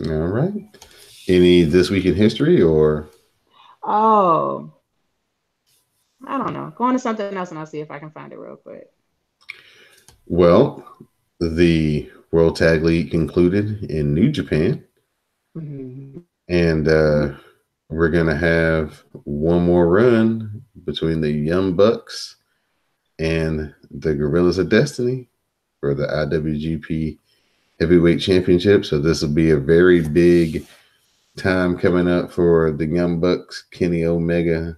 All right. Any This Week in History or? Oh, I don't know. Go on to something else and I'll see if I can find it real quick. Well, the World Tag League concluded in New Japan. And we're going to have one more run between the Young Bucks and the Gorillas of Destiny for the IWGP Heavyweight Championship. So this will be a very big time coming up for the Young Bucks, Kenny Omega,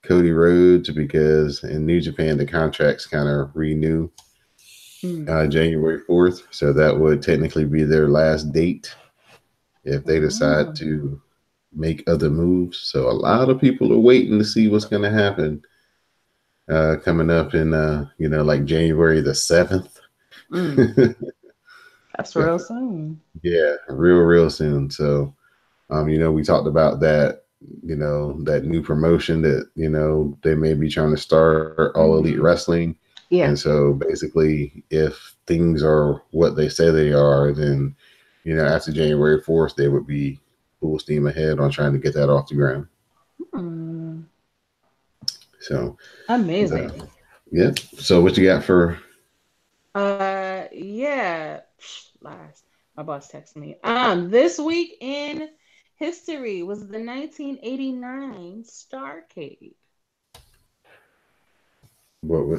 Cody Rhodes, because in New Japan the contracts kind of renew January 4th. So that would technically be their last date if they decide to make other moves. So a lot of people are waiting to see what's going to happen coming up in like January the 7th. That's real soon. Yeah, real soon. So, we talked about that, that new promotion that, they may be trying to start, All Elite Wrestling. Yeah. And so basically, if things are what they say they are, then after January 4th, they would be full steam ahead on trying to get that off the ground. Hmm. So, Amazing. yeah. So, what you got for? Yeah. Lies. My boss texted me. This week in history was the 1989 Starcade.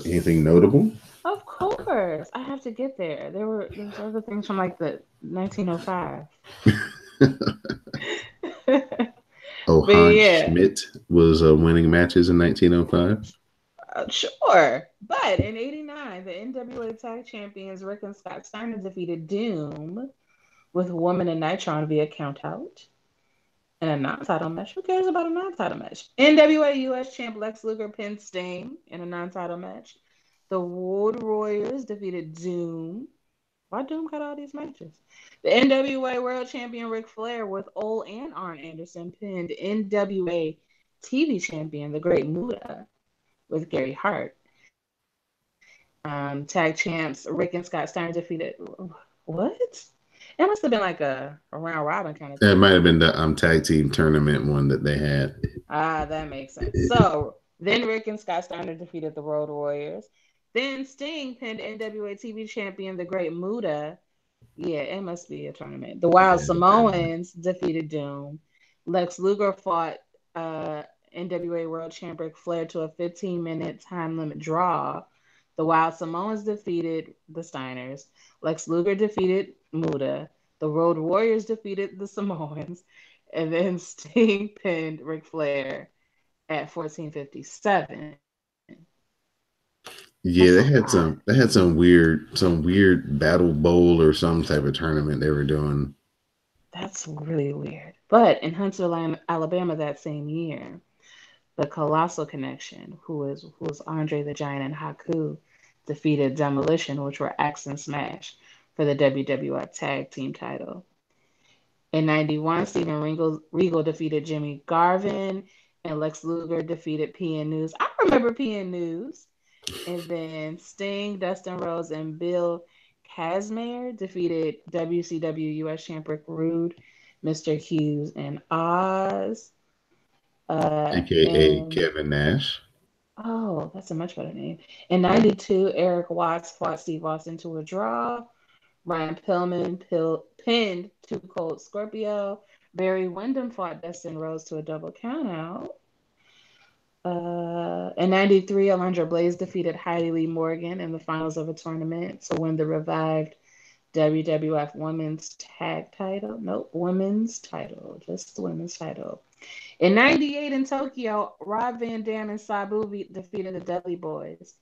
Anything notable? Of course, I have to get there. There's other things from like the 1905. Oh, But Hans yeah, Schmidt was winning matches in 1905. sure. But in '89, the NWA Tag Champions Rick and Scott Steiner defeated Doom with Woman and Nitron via countout in a non-title match. Who cares about a non-title match? NWA US Champ Lex Luger pinned Sting in a non-title match. The Road Warriors defeated Doom. Why Doom got all these matches? The NWA World Champion Ric Flair with Ole and Arn Anderson pinned NWA TV Champion the Great Muta with Gary Hart. Tag champs Rick and Scott Steiner defeated. What? It must have been like a round robin kind of That thing. might have been the tag team tournament one that they had. Ah, that makes sense. So then Rick and Scott Steiner defeated the Road Warriors. Then Sting pinned NWA TV champion the Great Muta. Yeah, it must be a tournament. The Wild Yeah, Samoans defeated Doom. Lex Luger fought uh, NWA World Champ Ric Flair to a 15-minute time limit draw. The Wild Samoans defeated the Steiners. Lex Luger defeated Muda. The Road Warriors defeated the Samoans. And then Sting pinned Ric Flair at 14:57. That's a yeah, they lot. had some weird battle bowl or some type of tournament they were doing. That's really weird. But in Huntsville, Alabama that same year, the Colossal Connection, who was Andre the Giant and Haku, defeated Demolition, which were Axe and Smash, for the WWF Tag Team title. In '91, Steven Regal defeated Jimmy Garvin, and Lex Luger defeated PN News. I remember PN News. And then Sting, Dustin Rhodes, and Bill Kazmaier defeated WCW US Champ Rick Rude, Mr. Hughes, and Oz. AKA And Kevin Nash. oh, that's a much better name. In '92, Eric Watts fought Steve Austin to a draw. Ryan Pillman pinned Too Cold Scorpio. Barry Windham fought Dustin Rhodes to a double countout. In '93, Alundra Blaze defeated Heidi Lee Morgan in the finals of a tournament to win the revived WWF Women's Tag title. Nope, Women's title. Just the Women's title. In '98 in Tokyo, Rob Van Dam and Sabu defeated the Dudley Boys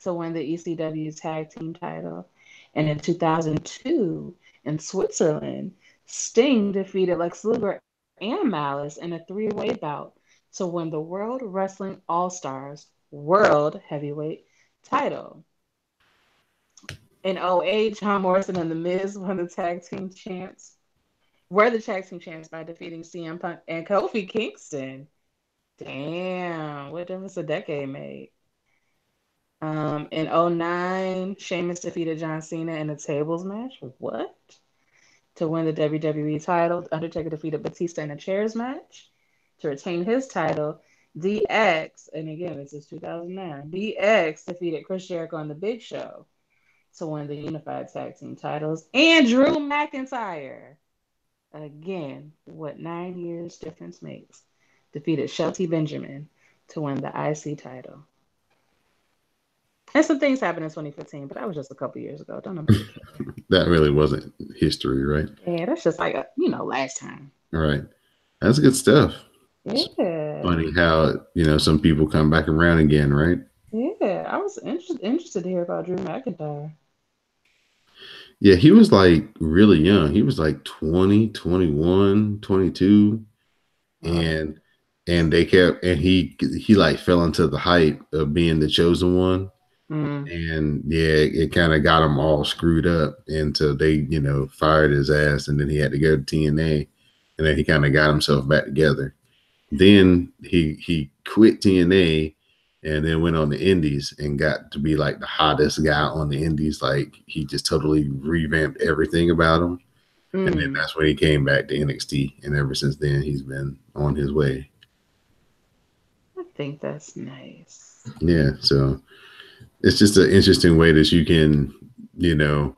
to win the ECW Tag Team title. And in 2002 in Switzerland, Sting defeated Lex Luger and Malice in a three-way bout to win the World Wrestling All-Stars World Heavyweight title. In '08, John Morrison and The Miz won the tag team champs. Were the tag team champs by defeating CM Punk and Kofi Kingston. Damn, what difference a decade made. In '09, Sheamus defeated John Cena in a tables match. What? To win the WWE title. Undertaker defeated Batista in a chairs match to retain his title. DX, and again, this is 2009. DX defeated Chris Jericho on the Big Show to win the unified tag team titles. And Drew McIntyre, again, what 9 years difference makes, defeated Shelty Benjamin to win the IC title. And some things happened in 2015, but that was just a couple years ago. Don't nobody care. That really wasn't history, right? Yeah, that's just like last time. All right. That's good stuff. It's Yeah, funny how, some people come back around again, right? yeah. I was interested to hear about Drew McIntyre. Yeah, he was like really young. He was like 20, 21, 22, Wow. and they kept and he like fell into the hype of being the chosen one. Mm. And yeah, it kind of got him all screwed up until they, fired his ass, and then he had to go to TNA, and then he kind of got himself back together. Then he quit TNA and then went on the Indies and got to be like the hottest guy on the Indies. Like he just totally revamped everything about him. And then Mm, that's when he came back to NXT, and ever since then he's been on his way. I think that's nice. Yeah, so it's just an interesting way that you can, you know,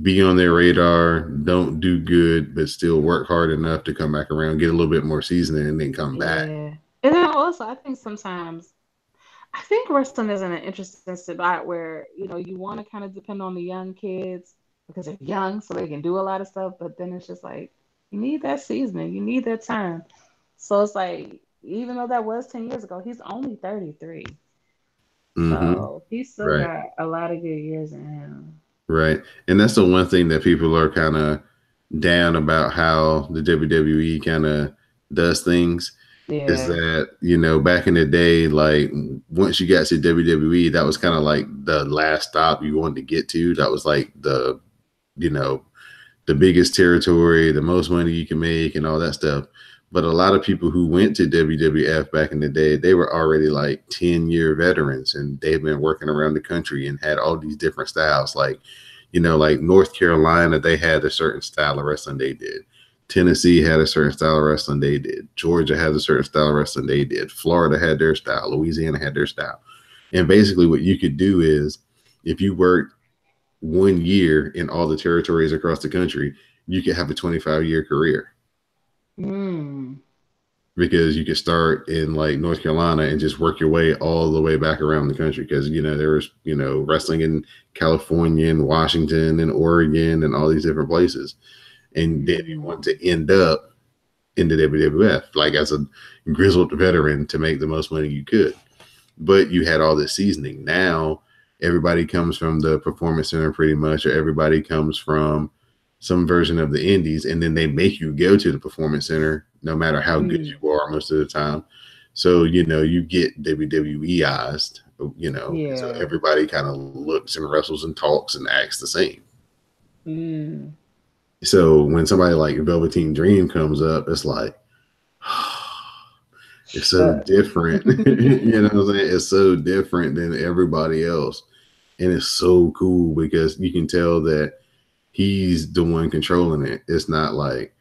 be on their radar, don't do good, but still work hard enough to come back around, get a little bit more seasoning, and then come back. Yeah. And then also, I think sometimes, I think wrestling is in an interesting spot where, you want to kind of depend on the young kids because they're young, so they can do a lot of stuff, but then it's just like, you need that seasoning, you need that time. So it's like, even though that was 10 years ago, he's only 33. Mm-hmm. So he's still Right. got a lot of good years in him. Right. And that's the one thing that people are kind of down about how the WWE kind of does things is Yeah. that, back in the day, like once you got to WWE, that was kind of like the last stop you wanted to get to. That was like you know, the biggest territory, the most money you can make, and all that stuff. But a lot of people who went to WWF back in the day, they were already like 10-year veterans and they've been working around the country and had all these different styles. Like, like North Carolina, they had a certain style of wrestling they did. Tennessee had a certain style of wrestling they did. Georgia had a certain style of wrestling they did. Florida had their style. Louisiana had their style. And basically, what you could do is if you worked 1 year in all the territories across the country, you could have a 25-year career Mm. because you could start in like North Carolina and just work your way all the way back around the country. Because, there was, wrestling in California and Washington and Oregon and all these different places. And then you Mm. want to end up in the WWF, like as a grizzled veteran to make the most money you could. But you had all this seasoning. Now everybody comes from the performance center pretty much, or everybody comes from some version of the indies, and then they make you go to the performance center no matter how good Mm. you are most of the time. So, you get WWEized, and so Yeah. everybody kind of looks and wrestles and talks and acts the same. Mm. So when somebody like Velveteen Dream comes up, it's like, it's so Shut. different. You know what I'm saying? It's so different than everybody else. And it's so cool because you can tell that he's the one controlling it. It's not like,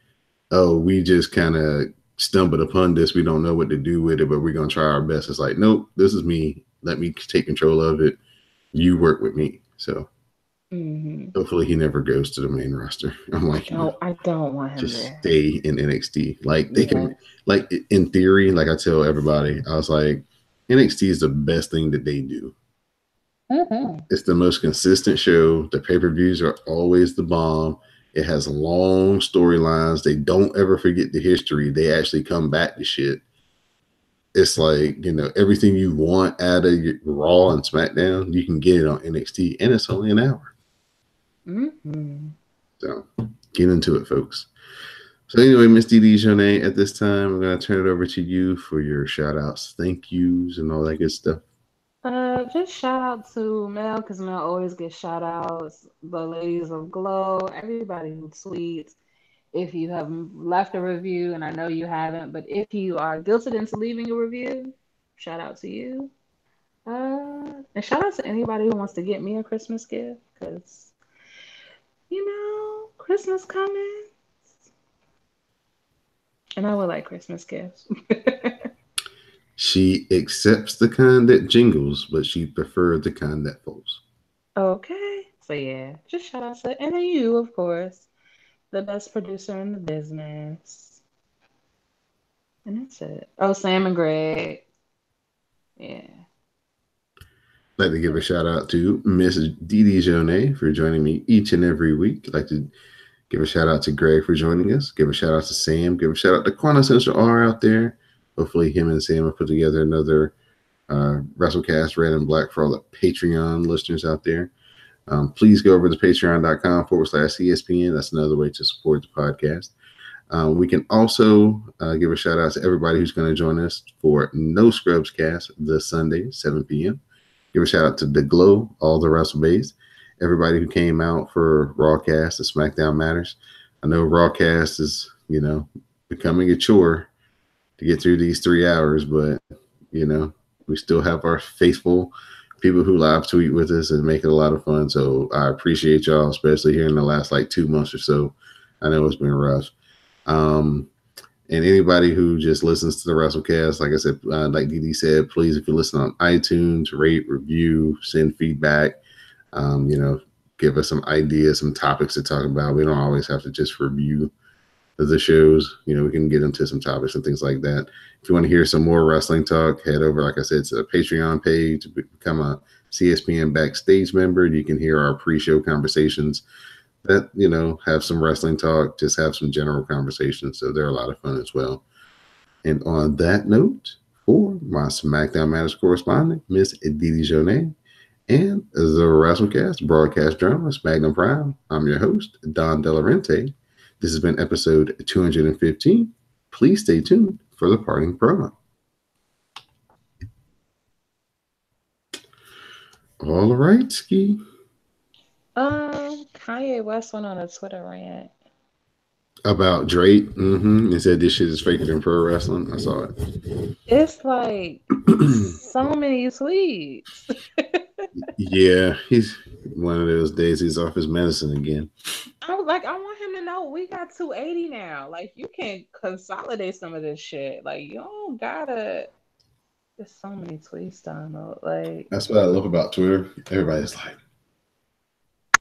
oh, we just kind of stumbled upon this. We don't know what to do with it, but we're going to try our best. It's like, nope, this is me. Let me take control of it. You work with me. So Hmm. hopefully he never goes to the main roster. I'm I like, don't. I don't want him just there. stay in NXT. Like they can, Yes. like in theory, like I tell everybody, I was like, NXT is the best thing that they do. Hmm. It's the most consistent show. The pay-per-views are always the bomb. It has long storylines. They don't ever forget the history. They actually come back to shit. It's like, everything you want out of your Raw and SmackDown, you can get it on NXT, and it's only an hour. Hmm. So get into it, folks. So anyway, Miss Didi Jonay, at this time, I'm going to turn it over to you for your shout outs, thank yous, and all that good stuff. Just shout out to Mel because Mel always gets shout outs. The ladies of Glow, everybody who tweets. If you have left a review, and I know you haven't, but if you are guilted into leaving a review, shout out to you. And shout out to anybody who wants to get me a Christmas gift because Christmas coming, and I would like Christmas gifts. She accepts the kind that jingles, but she prefers the kind that falls. Okay, so yeah, just shout out to and then you, of course, the best producer in the business, and that's it. Oh, Sam and Greg, yeah. I'd like to give a shout out to Miss Didi Jonay for joining me each and every week. I'd like to give a shout out to Greg for joining us. Give a shout out to Sam. Give a shout out to Quantum Central R out there. Hopefully, him and Sam will put together another WrassleCast Red and Black for all the Patreon listeners out there. Please go over to patreon.com/CSPN. That's another way to support the podcast. We can also give a shout out to everybody who's going to join us for No Scrubs Cast this Sunday, 7 p.m. Give a shout out to The Glow, all the Wrestle Bays, everybody who came out for Rawcast, the SmackDown Matters. I know Rawcast is, becoming a chore to get through these 3 hours, but, We still have our faithful people who live tweet with us and make it a lot of fun. So I appreciate y'all, especially here in the last like 2 months or so. I know it's been rough. Um, and anybody who just listens to the WrassleCast, like I said, like DD said, please, if you listen on iTunes, rate, review, send feedback. You know, give us some ideas, some topics to talk about. We don't always have to just review the shows. You know, we can get into some topics and things like that. If you want to hear some more wrestling talk, head over, like I said, to the Patreon page, become a CSPN backstage member. You can hear our pre-show conversations that, you know, have some wrestling talk, just have some general conversations. So they're a lot of fun as well. And on that note, for my SmackDown Matters correspondent, Miss Didi Jonay, and the WrassleCast broadcast journalist, Magnum Prime, I'm your host, Don Delarente. This has been episode 215. Please stay tuned for the parting promo. All right, Ski. Kanye West went on a Twitter rant. About Drake, and said this shit is faker than pro wrestling. I saw It's like it. so many tweets. Yeah, he's one of those days he's off his medicine again. I was like, I want him to know we got 280 now. Like, you can consolidate some of this shit. Like, you don't gotta. There's so many tweets, Donald. Like, That's what I love about Twitter. Everybody's like,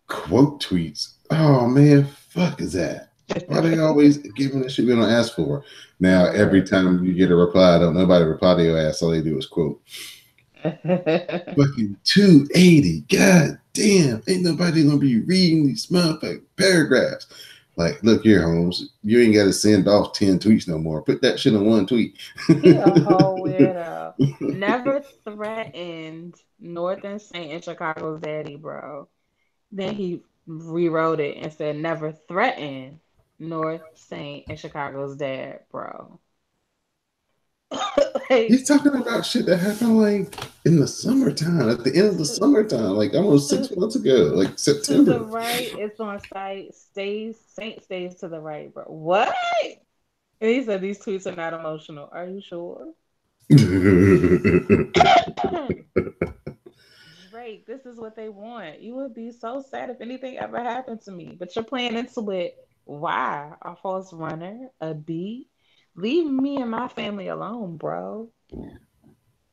quote tweets. Oh man, fuck is that? Why they always giving the shit we don't ask for? Now every right. time you get a reply, don't nobody reply to your ass. All they do is quote. Fucking 280. God damn. Ain't nobody gonna be reading these motherfucking paragraphs. Like, look here, Holmes. You ain't gotta send off 10 tweets no more. Put that shit in one tweet. He a whole weirdo. Never threatened Northern Saint and Chicago's daddy, bro. Then he rewrote it and said, never threatened North Saint and Chicago's dad, bro. He's Like, talking about shit that happened like in the summertime, at the end of the to, summertime, like almost to, 6 months ago, like to the September. right, it's on site. Saint stays to the right, bro. What? And he said these tweets are not emotional. Are you sure? Drake, this is what they want. You would be so sad if anything ever happened to me. But you're playing into it. Why? A false runner? A beat? Leave me and my family alone, bro.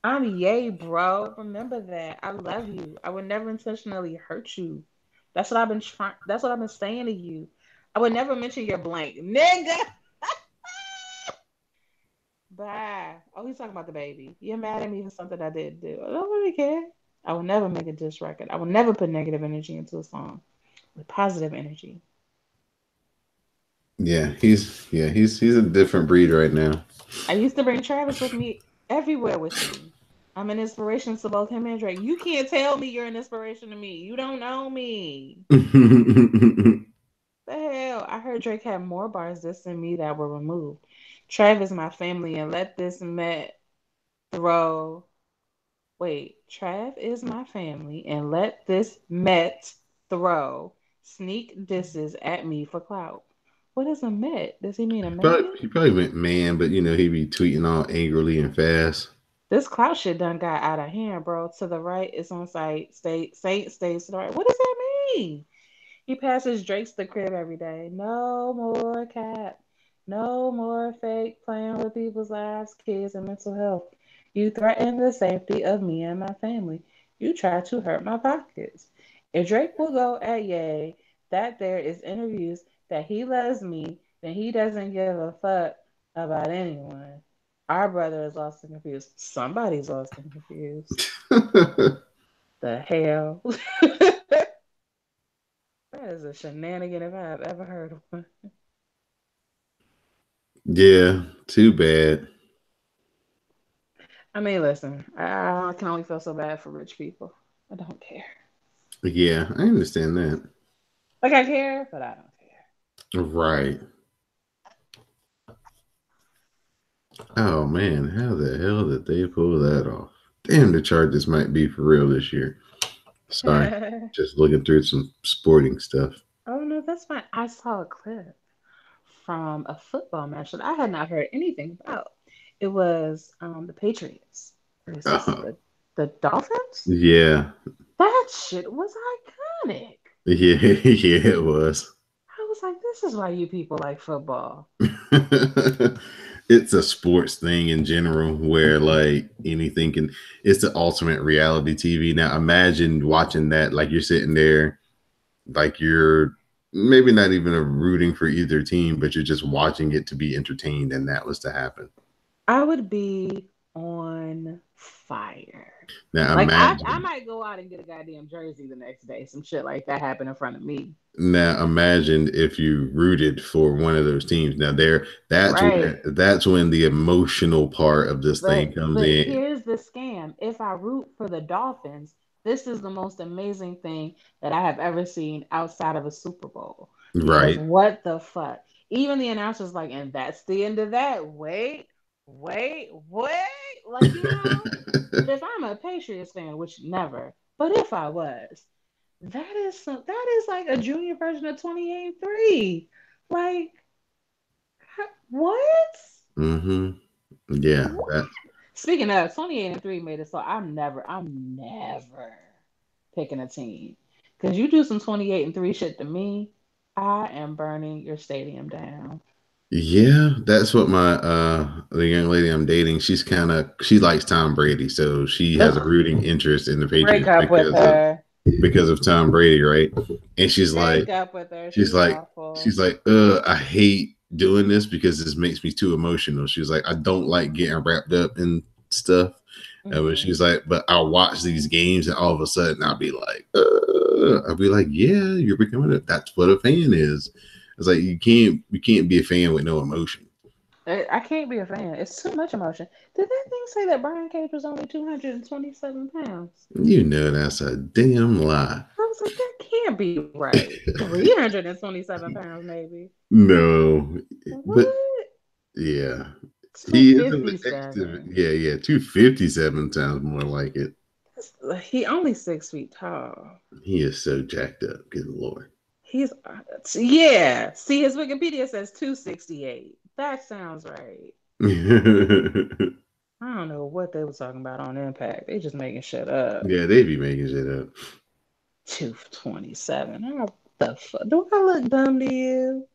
I'm yay, bro. Remember that. I love you. I would never intentionally hurt you. That's what I've been trying. That's what I've been saying to you. I would never mention your blank, nigga. Bye. Oh, he's talking about the baby. You're mad at me for something I didn't do. I don't really care. I will never make a diss record. I will never put negative energy into a song with positive energy. yeah, he's a different breed right now. I used to bring Travis with me everywhere with me. I'm an inspiration to both him and Drake. You can't tell me you're an inspiration to me. You don't know me. The hell? I heard Drake had more bars this than me that were removed. Travis, my family, and let this Met throw. Wait, Trav is my family, and let this Met throw sneak disses at me for clout. What is a Met? Does he mean a man? He probably went man, but you know, he be tweeting all angrily and fast. This clout shit done got out of hand, bro. To the right, it's on site. Stays to the right. What does that mean? He passes Drake's the crib every day. No more cap. No more fake playing with people's lives, kids, and mental health. You threaten the safety of me and my family. You try to hurt my pockets. If Drake will go at Ye that there is interviews that he loves me, then he doesn't give a fuck about anyone. Our brother is lost and confused. Somebody's lost and confused. The hell? That is a shenanigan if I have ever heard of one. Yeah, too bad. I mean, listen, I can only feel so bad for rich people. I don't care. Yeah, I understand that. Like, I care, but I don't care. Right. Oh man, how the hell did they pull that off? Damn, the Chargers might be for real this year. Sorry, just looking through some sporting stuff. Oh, no, that's fine. I saw a clip from a football match that I had not heard anything about. It was the Patriots Is this Uh, the Dolphins? yeah, That shit was iconic. yeah, yeah, it was. I was like, this is why you people like football. It's a sports thing in general where like anything can. It's the ultimate reality TV. Now imagine watching that like you're sitting there, like you're maybe not even a rooting for either team, but you're just watching it to be entertained, and that was to happen. I would be on fire. Now Like I imagine might go out and get a goddamn jersey the next day. Some shit like that happened in front of me. Now imagine if you rooted for one of those teams. Now there Right. that's when the emotional part of this thing comes But in. here's the scam. If I root for the Dolphins, this is the most amazing thing that I have ever seen outside of a Super Bowl. Because Right. what the fuck? Even the announcers like, and that's the end of that. Wait. Like, but if I'm a Patriots fan, which never, but if I was, that is like a junior version of 28-3. Like, what? hmm Yeah, What? that Speaking of 28-3 made it so I'm never picking a team. Cause you do some 28-3 shit to me, I am burning your stadium down. yeah, that's what my the young lady I'm dating, she likes Tom Brady, so she has a Ugh, rooting interest in the break Patriots up with her. because of Tom Brady, right? And Break up with her. she's She's like awful. she's like, I hate doing this because this makes me too emotional. She's like, I don't like getting wrapped up in stuff. But Hmm. she's like, but I'll watch these games and all of a sudden I'll be like, yeah, you're becoming that's what a fan is. It's like you can't be a fan with no emotion. I can't be a fan. It's too much emotion. Did that thing say that Brian Cage was only 227 pounds? You know that's a damn lie. I was like, that can't be right. 327 pounds, maybe. No, but What? yeah, he is an active. 257. Yeah, yeah, 257 sounds more like it. He only 6 feet tall. He is so jacked up. Good lord. He's yeah. See, his Wikipedia says 268. That sounds right. I don't know what they were talking about on Impact. They just making shit up. Yeah, they be making shit up. 227. How the fuck? Do I look dumb to you?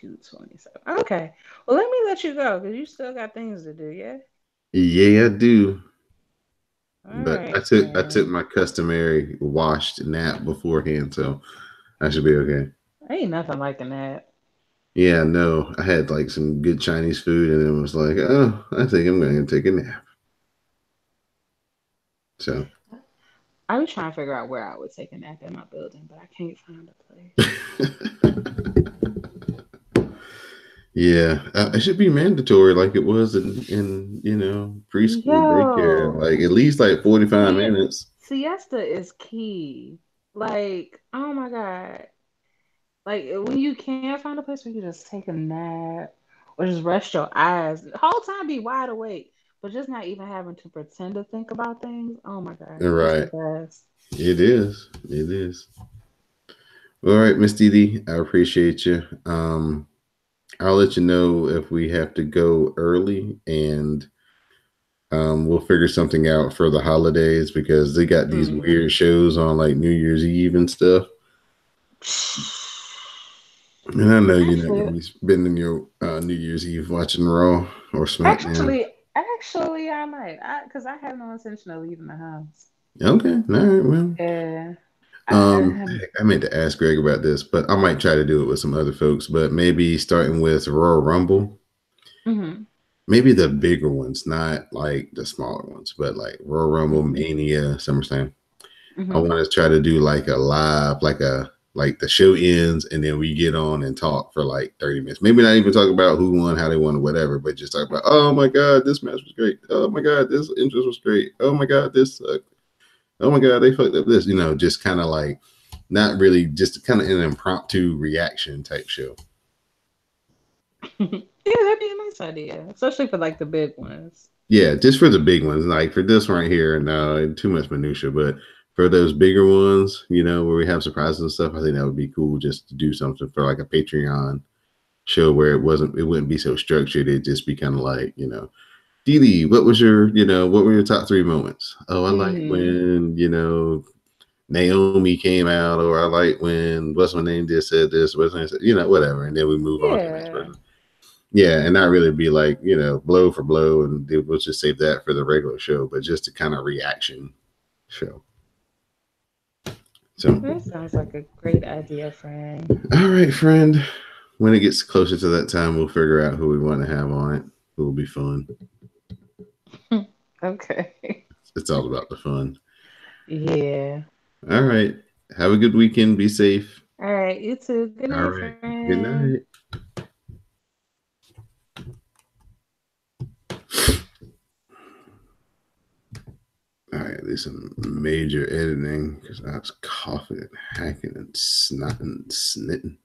227. Okay. Well, let me let you go because you still got things to do. Yeah. Yeah, I do. All But right, I took man. my customary washed nap beforehand, so I should be okay. Ain't nothing like that. Yeah, no, I had like some good Chinese food, and it was like, oh, I think I'm going to take a nap. So, I was trying to figure out where I would take a nap in my building, but I can't find a place. yeah, it should be mandatory, like it was in preschool daycare, Yo, like at least like 45 see, minutes. siesta is key. Like, oh my God. Like, when you can't find a place where you can just take a nap or just rest your eyes, the whole time be wide awake, but just not even having to pretend to think about things. Oh my God, it's the Right, best. it is. It is. All right, Miss Didi, I appreciate you. I'll let you know if we have to go early, and we'll figure something out for the holidays because they got these Hmm. weird shows on like New Year's Eve and stuff. And I know you're not Actually, going to be spending your New Year's Eve watching Raw or SmackDown. actually, I might, because I have no intention of leaving the house. Okay, all right, well, Yeah, I I meant to ask Greg about this, but I might try to do it with some other folks. But maybe starting with Royal Rumble, hmm maybe the bigger ones, not like the smaller ones, but like Royal Rumble, hmm Mania, SummerSlam. I hmm want to try to do like a live, like the show ends and then we get on and talk for like 30 minutes. Maybe not even talk about who won, how they won, or whatever, but just talk about, oh my God, this match was great. Oh my God, this interest was great. Oh my God, this sucked. Oh my God, they fucked up this. Just kind of like not really, just kind of an impromptu reaction type show. yeah, that'd be a nice idea, especially for like the big ones. Yeah, just for the big ones. Like for this right here, no, too much minutia. But for those bigger ones, where we have surprises and stuff, I think that would be cool just to do something for like a Patreon show where it wouldn't be so structured. It'd just be kind of like, Dee Dee, what was your, what were your top three moments? Oh, I like Mm-hmm. when, Naomi came out, or I like when what's my name just said this, what's my name said, whatever. And then we move on to the next Yeah. person. Yeah, and not really be like, blow for blow, and we'll just save that for the regular show, but just a kind of reaction show. So, That sounds like a great idea, friend. all right, friend. When it gets closer to that time, we'll figure out who we want to have on it. It will be fun. Okay. It's all about the fun. Yeah. All right. Have a good weekend. Be safe. All right. You too. Good All night, right. Good friend. night. I gotta do some major editing because I was coughing and hacking and snotting and snitting.